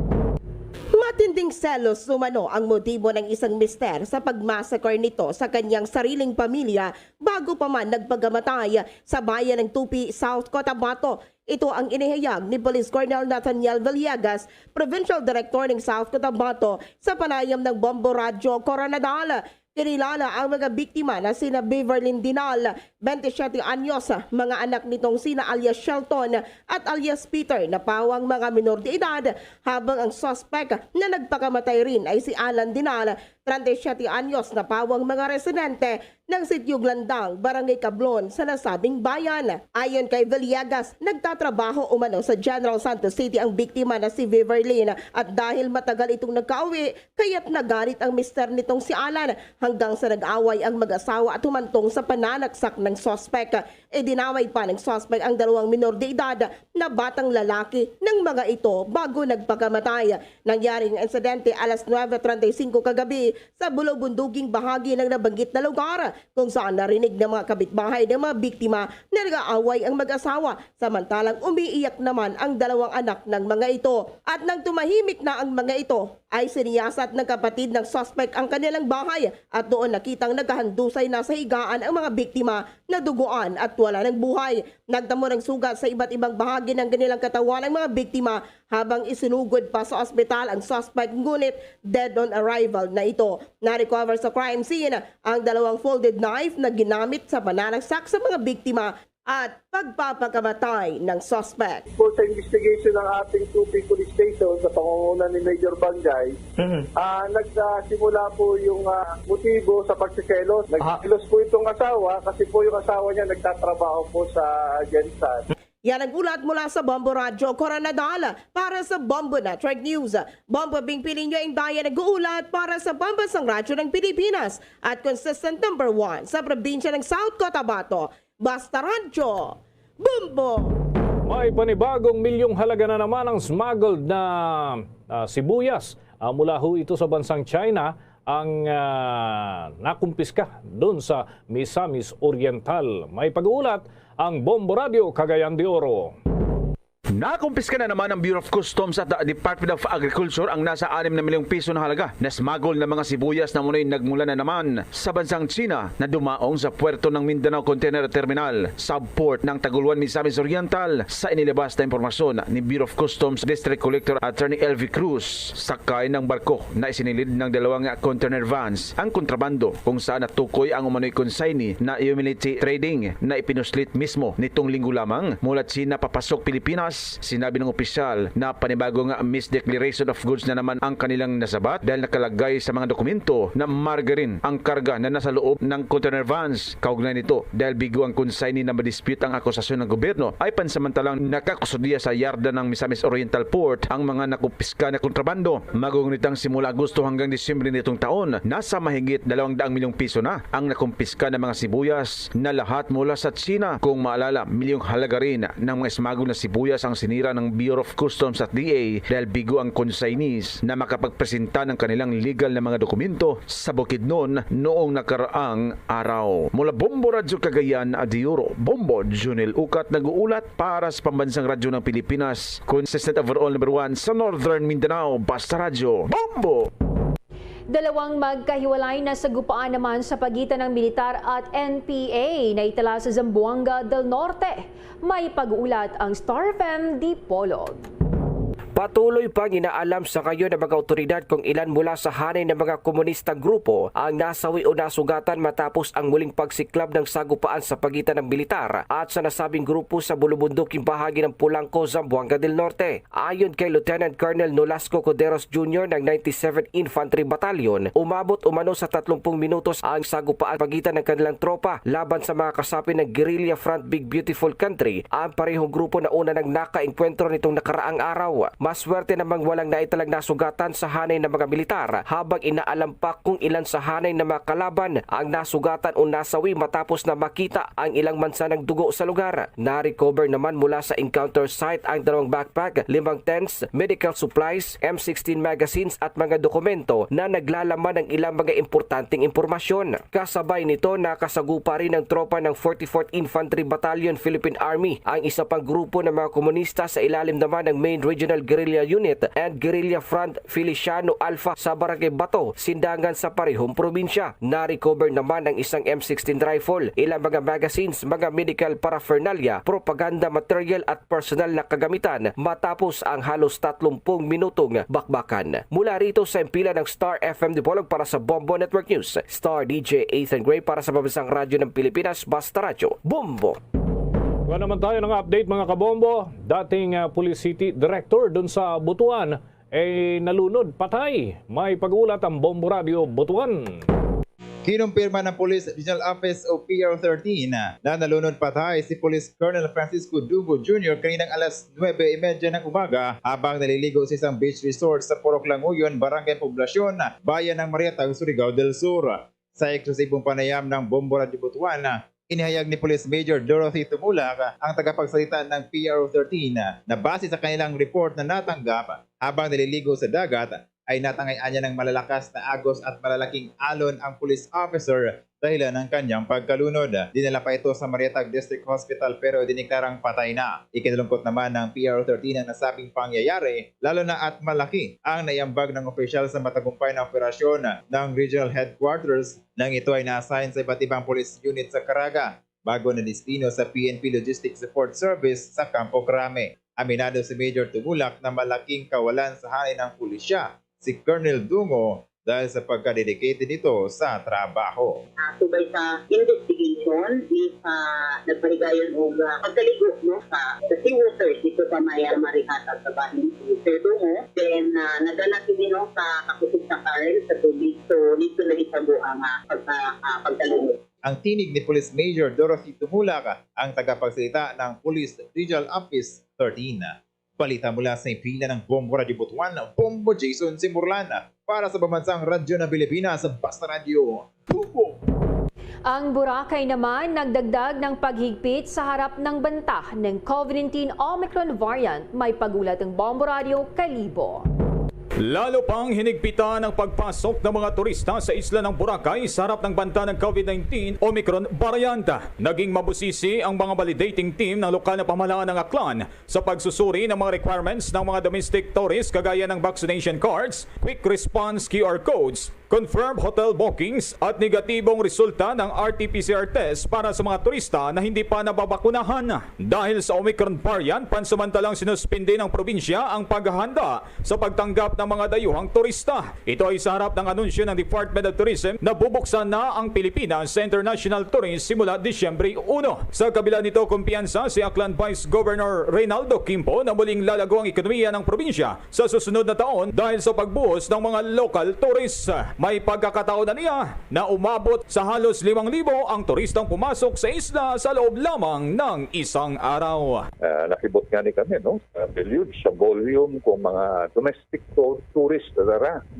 Matinding selos umano ang motibo ng isang mister sa pagmassacre nito sa kanyang sariling pamilya bago pa man nagpagamatay sa bayan ng Tupi, South Cotabato. Ito ang inihayag ni Police Colonel Nathaniel Villegas, Provincial Director ng South Cotabato sa panayam ng Bombo Radio Coronadal. Kinilala ang mga biktima na sina Beverly Dinal, 27 anyos, mga anak nitong sina alias Shelton at alias Peter na pawang mga minor de edad, habang ang suspect na nagpakamatay rin ay si Alan Dinal, 37 anyos na pawang mga residente ng Sitio Glandang, Barangay Cablon sa nasabing bayan. Ayon kay Villegas, nagtatrabaho umano sa General Santos City ang biktima na si Beverly at dahil matagal itong nagkauwi, kaya't nagalit ang mister nitong si Alan hanggang sa nag-away ang mag-asawa at humantong sa pananaksak ng suspect. Dinaway pa ng suspect ang dalawang minor de edad na batang lalaki ng mga ito bago nagpakamatay. Nangyaring insidente alas 9:35 kagabi sa bulubunduging bahagi ng nabanggit na lugar kung saan narinig ng mga kapitbahay ng mga biktima na nag-aaway ang mag-asawa samantalang umiiyak naman ang dalawang anak ng mga ito. At nang tumahimik na ang mga ito ay siniyasat ng kapatid ng suspect ang kanilang bahay at doon nakitang nagkahandusay na sa higaan ang mga biktima na duguan at wala ng buhay. Nagtamo ng sugat sa iba't ibang bahagi ng kanilang katawan ang mga biktima habang isinugod pa sa ospital ang suspect ngunit dead on arrival na ito. Na-recover sa crime scene ang dalawang folded knife na ginamit sa pananaksak sa mga biktima at pagpapakamatay ng suspect. Po sa investigation ng ating Tupi Police Station sa pangunguna ni Major Bangay, nagsimula po yung motibo sa pagsiselos. Nagsiselos po itong asawa kasi po yung asawa niya nagtatrabaho po sa Gensan. Yan ang ulat mula sa Bombo Radio Coronadal para sa Bombo Network News. Bombo Bing Pilinyo ang bayan nag-uulat para sa Pambansang Radyo ng Pilipinas at consistent number 1 sa probinsya ng South Cotabato. Basta Radyo, Bombo! May panibagong milyong halaga na naman ang smuggled na sibuyas mula ho ito sa bansang China ang nakumpiska doon sa Misamis Oriental. May pag-uulat ang Bombo Radio Cagayan de Oro. Nakumpiska na naman ng Bureau of Customs at the Department of Agriculture ang nasa 6 na milyong piso na halaga na smuggle na mga sibuyas na muna'y nagmula na naman sa bansang China na dumaong sa puerto ng Mindanao Container Terminal, subport ng Taguluan, Misamis Oriental sa inilabas na impormasyon ni Bureau of Customs District Collector Attorney Elvie Cruz. Sakay ng barko na isinilid ng 2 container vans ang kontrabando kung saan natukoy ang umano'y consignee na humility trading na ipinuslit mismo nitong linggo lamang mula China papasok Pilipinas. Sinabi ng opisyal na panibagong misdeclaration of goods na naman ang kanilang nasabat dahil nakalagay sa mga dokumento na margarine ang karga na nasa loob ng container vans. Kaugnay nito dahil bigo ang consignee na madispute ang akusasyon ng gobyerno ay pansamantalang nakakusudiya sa yarda ng Misamis Oriental Port ang mga nakupiska na kontrabando. Magunitang simula Agosto hanggang Disyembre nitong taon, nasa mahigit 200 milyong piso na ang nakumpiska ng mga sibuyas na lahat mula sa China. Kung maalala, milyong halaga rin ng mga smuggled na sibuyas ang sinira ng Bureau of Customs at DA dahil bigo ang consignees na makapagpresenta ng kanilang legal na mga dokumento sa Bukidnon noong nakaraang araw. Mula Bombo Radyo Cagayan de Oro, Bombo Junel Ukat nag-uulat para sa Pambansang Radyo ng Pilipinas, consistent overall number 1 sa Northern Mindanao, Basta Radyo, Bombo! Dalawang magkahiwalay na sagupaan naman sa pagitan ng militar at NPA na itala sa Zamboanga del Norte. May pag-uulat ang Star FM Dipolog. Patuloy pang inaalam sa ngayon ng mga otoridad kung ilan mula sa hanay ng mga komunistang grupo ang nasawi o nasugatan matapos ang muling pagsiklab ng sagupaan sa pagitan ng militar at sa nasabing grupo sa bulubunduking bahagi ng Pulangco, Zamboanga del Norte. Ayon kay Lieutenant Colonel Nolasco Coderos Jr. ng 97th Infantry Battalion, umabot umano sa 30 minutos ang sagupaan pagitan ng kanilang tropa laban sa mga kasapi ng Guerrilla Front Big Beautiful Country, ang parehong grupo na una nang nakaengkwentro nitong nakaraang araw. Maswerte namang walang naitalang nasugatan sa hanay ng mga militar, habang inaalam pa kung ilan sa hanay ng mga kalaban ang nasugatan o nasawi matapos na makita ang ilang mansa ng dugo sa lugar. Na-recover naman mula sa encounter site ang 2 backpack, 5 tents, medical supplies, M16 magazines at mga dokumento na naglalaman ng ilang mga importanteng impormasyon. Kasabay nito, nakasagupa rin ng tropa ng 44th Infantry Battalion Philippine Army ang isa pang grupo ng mga komunista sa ilalim naman ng Main Regional Guerrilla Unit and Guerrilla Front Feliciano Alpha sa Barangay Bato, Sindangan sa parehong probinsya. Na-recover naman ang isang M16 rifle, ilang mga magazines, mga medical paraphernalia, propaganda material at personal na kagamitan matapos ang halos 30 minutong bakbakan. Mula rito sa impila ng Star FM Dipolog para sa Bombo Network News, Star DJ Ethan Gray para sa Pambansang Radyo ng Pilipinas, Basta Radyo, Bombo! Kuha naman tayo ng update mga kabombo. Dating Police City Director dun sa Butuan nalunod, patay. May pag-ulat ang Bombo Radio Butuan. Kinumpirma ng Police Regional Office o PRO13 na nalunod patay si Police Colonel Francisco Dugo Jr. kaninang alas 9:30 ng umaga habang naliligo sa isang beach resort sa Purok Languyon, Barangay Poblasyon, Bayan ng Mariatag, Surigao del Sur. Sa eksklusibong panayam ng Bombo Radio Butuan, inihayag ni Police Major Dorothy Tumulak, ang tagapagsalita ng PRO13, na base sa kanilang report na natanggap habang naliligo sa dagat ay natangay-anya ng malalakas na agos at malalaking alon ang police officer dahilan ng kanyang pagkalunod. Dinala pa ito sa Mariatag District Hospital pero diniklarang patay na. Ikinalungkot naman ng PRO13 ang nasabing pangyayari, lalo na at malaki ang naiambag ng opisyal sa matagumpay na operasyon ng Regional Headquarters nang ito ay na-assign sa iba't ibang police unit sa Caraga bago na destino sa PNP Logistics Support Service sa Campo Crame. Aminado si Major Tumulak na malaking kawalan sa hanay ng pulisya si Colonel Dungo dahil sa pagka-dedicated nito sa trabaho. Subay sa investigation, nagpaligayon o pagkaligo sa seawater dito sa Maya Marihata sa bahin si Sir Dungo. Then, nadala din sa kakusog sa Karel sa tubig. So, dito na itabo ang pagkaligo. Ang tinig ni Police Major Dorothy Tumulak, ang tagapagsalita ng Police Regional Office 13. Balita mula sa pila ng Bombo Radio Butuan, Bombo Jason Simurlan para sa Pambansang Radyo ng Pilipinas, Basta Radio, Bombo! Ang Boracay naman nagdagdag ng paghigpit sa harap ng banta ng COVID-19 Omicron variant. May pagulat ng Bombo Radio Kalibo. Lalo pang hinigpitan ang pagpasok ng mga turista sa isla ng Boracay sa harap ng banta ng COVID-19 Omicron variant. Naging mabusisi ang mga validating team ng lokal na pamahalaan ng Aklan sa pagsusuri ng mga requirements ng mga domestic tourists kagaya ng vaccination cards, quick response QR codes, confirmed hotel bookings at negatibong resulta ng RT-PCR test para sa mga turista na hindi pa nababakunahan. Dahil sa Omicron variant, pansamantalang sinuspindi ng probinsya ang paghahanda sa pagtanggap ng mga dayuhang turista. Ito ay sa harap ng anunsyo ng Department of Tourism na bubuksan na ang Pilipinas sa international tourist simula Disyembre 1. Sa kabila nito, kumpiyansa si Aklan Vice Governor Reynaldo Quimpo na muling lalago ang ekonomiya ng probinsya sa susunod na taon dahil sa pagbuhos ng mga local tourists. May pagkakataon na niya na umabot sa halos 5,000 ang turistang pumasok sa isla sa loob lamang ng isang araw. Nakibot nga ni kami, billion sa volume kung mga domestic tourists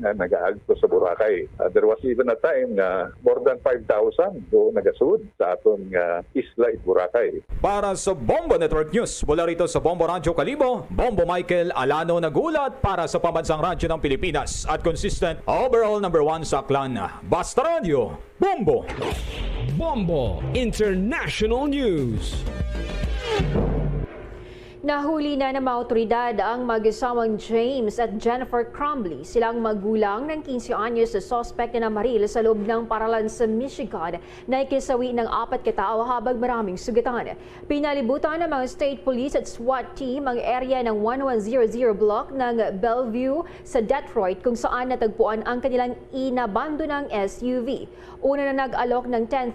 na nag-aagto sa Boracay. There was even a time na more than 5,000 do nagasud sa atong isla at Boracay. Para sa Bombo Network News, mula rito sa Bombo Radio Kalibo, Bombo Michael Alano nagulat para sa Pambansang Radyo ng Pilipinas at consistent overall number 1 sa Aklan. Basta Radio, Bombo! Bombo International News. Nahuli na ng mga otoridad ang mag-asawang James at Jennifer Crumbley. Silang magulang ng 15 anyos na suspect na namaril sa loob ng paralan sa Michigan na ikisawi ng 4 katao habang maraming sugatan. Pinalibutan ng mga state police at SWAT team ang area ng 1100 block ng Bellevue sa Detroit kung saan natagpuan ang kanilang inabandonang SUV. Una na nag-alok ng $10,000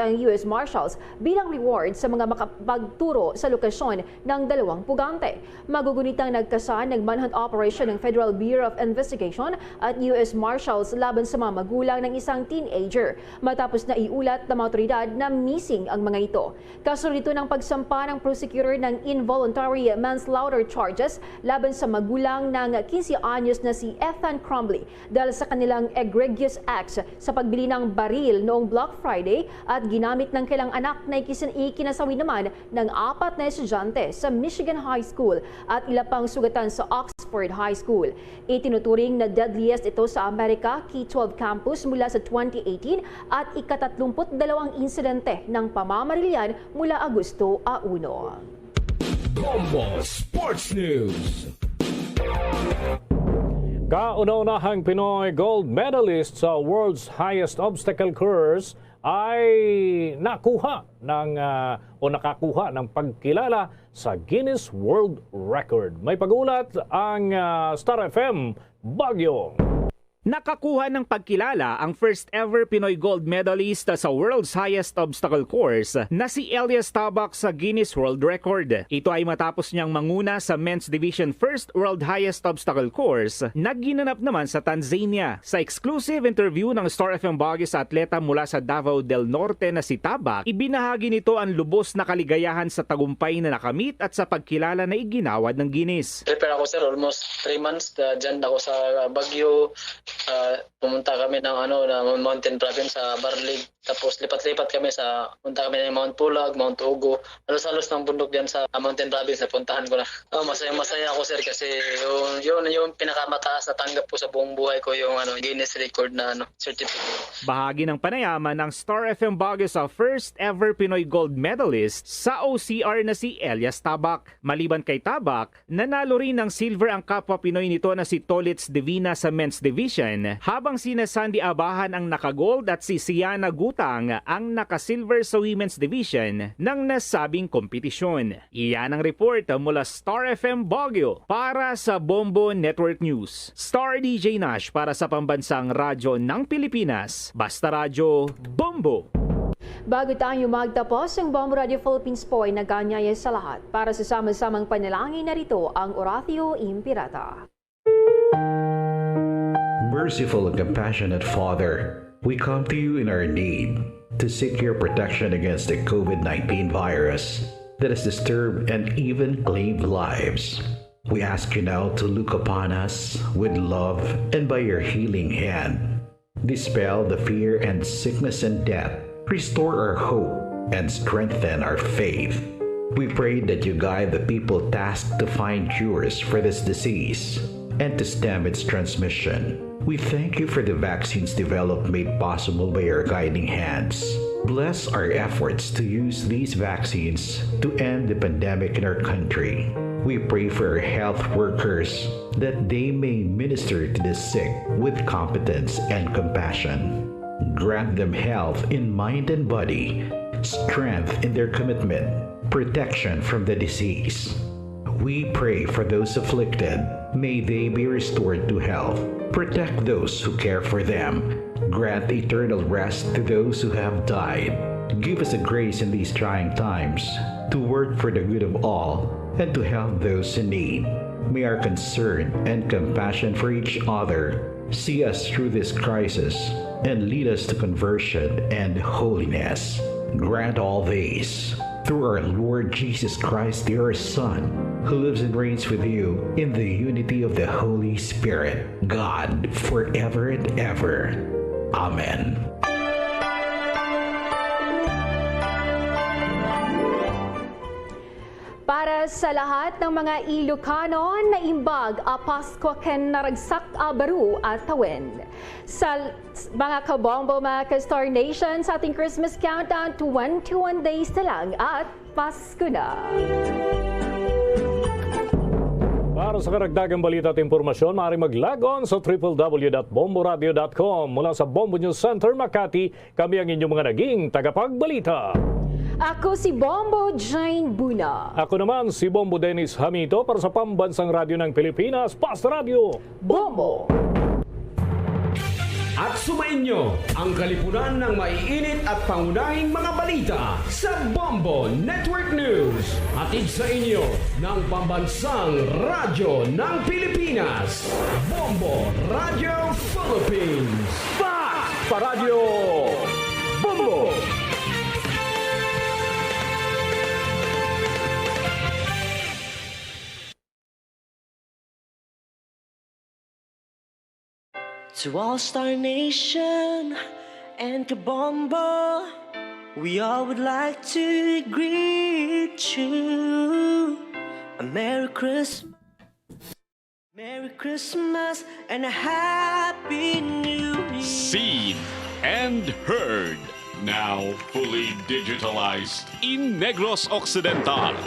ang US Marshals bilang reward sa mga makapagturo sa lokasyon ng 2 pugante. Magugunitang nagkasan ng manhunt operation ng Federal Bureau of Investigation at US Marshals laban sa mga magulang ng isang teenager matapos na iulat ng mga otoridad na missing ang mga ito. Kasunod ito ng pagsampa ng prosecutor ng involuntary manslaughter charges laban sa magulang ng 15 anyos na si Ethan Crumbley dahil sa kanilang egregious acts sa pagbili ng baril noong Black Friday at ginamit ng kailang anak na ikinasawi naman ng 4 na estudyante sa Michigan High School at ilang pang sugatan sa Oxford High School. Itinuturing na deadliest ito sa Amerika K-12 campus mula sa 2018 at ika-32 insidente ng pamamarilyan mula Agosto 1. Bombo Sports News. Kauna-unahang Pinoy gold medalist sa world's highest obstacle course ay nakakuha ng pagkilala sa Guinness World Record. May pagulat ang Star FM Baguio. Nakakuha ng pagkilala ang first ever Pinoy gold medalist sa world's highest obstacle course na si Elias Tabak sa Guinness World Record. Ito ay matapos niyang manguna sa men's division first world highest obstacle course na ginanap naman sa Tanzania. Sa exclusive interview ng Star FM Baguio sa atleta mula sa Davao del Norte na si Tabak, ibinahagi nito ang lubos na kaligayahan sa tagumpay na nakamit at sa pagkilala na iginawad ng Guinness. Prepare ako sir, almost 3 months. Diyan ako sa Baguio. Pumunta kami ng mountain province sa Barlig. Tapos lipat-lipat kami punta kami ng Mount Pulag, Mount Ugo. Halos-halos ng bundok diyan sa mountain province na puntahan ko na. Masaya ako sir kasi yung pinakamataas na tanggap ko sa buong buhay ko yung Guinness record na certificate. Bahagi ng panayaman ng Star FM Baguio sa first ever Pinoy gold medalist sa OCR na si Elias Tabak. Maliban kay Tabak, nanalo rin ng silver ang kapwa Pinoy nito na si Tolitz Divina sa men's division, habang sina Sandy Abahan ang naka-gold at si Siana Gutang ang naka-silver sa women's division ng nasabing kompetisyon. Iyan ang report mula Star FM Baguio para sa Bombo Network News. Star DJ Nash para sa Pambansang Radyo ng Pilipinas. Basta Radyo, Bombo! Bago tayo magtapos, ang Bombo Radio Philippines po ay naganyaya sa lahat. Para sa sama-samang panalangin, narito ang Oratio Impirata. Merciful and compassionate Father, we come to you in our need to seek your protection against the COVID-19 virus that has disturbed and even claimed lives. We ask you now to look upon us with love and by your healing hand, dispel the fear and sickness and death, restore our hope and strengthen our faith. We pray that you guide the people tasked to find cures for this disease and to stem its transmission. We thank you for the vaccines developed made possible by your guiding hands. Bless our efforts to use these vaccines to end the pandemic in our country. We pray for our health workers that they may minister to the sick with competence and compassion. Grant them health in mind and body, strength in their commitment, protection from the disease. We pray for those afflicted. May they be restored to health. Protect those who care for them. Grant eternal rest to those who have died. Give us a grace in these trying times to work for the good of all and to help those in need. May our concern and compassion for each other see us through this crisis and lead us to conversion and holiness. Grant all these through our Lord Jesus Christ, your Son, who lives and reigns with you in the unity of the Holy Spirit, God, forever and ever. Amen. Para sa lahat ng mga Ilocano na imbag a Pasko ken naragsak a baru at tawen. Sa mga kabombo, mga ka-Star Nation, sa ating Christmas countdown, 21 days na lang at Pasko na. sa karagdagang balita at impormasyon, maaari mag-log on sa www.bomboradio.com. Mula sa Bombo News Center, Makati, kami ang inyong mga naging tagapagbalita. Ako si Bombo Jane Buna. Ako naman si Bombo Dennis Hamito para sa Pambansang Radyo ng Pilipinas, Pasta Radio Bombo! At sumainyo ang kalipunan ng maiinit at pangunahing mga balita sa Bombo Network News. Hatid sa inyo ng Pambansang Radyo ng Pilipinas, Bombo Radio Philippines. Pasta Radio Bombo! To All Star Nation and Kabombo, we all would like to greet you. A Merry Christmas, and a Happy New Year. Seen and heard. Now fully digitalized in Negros Occidental.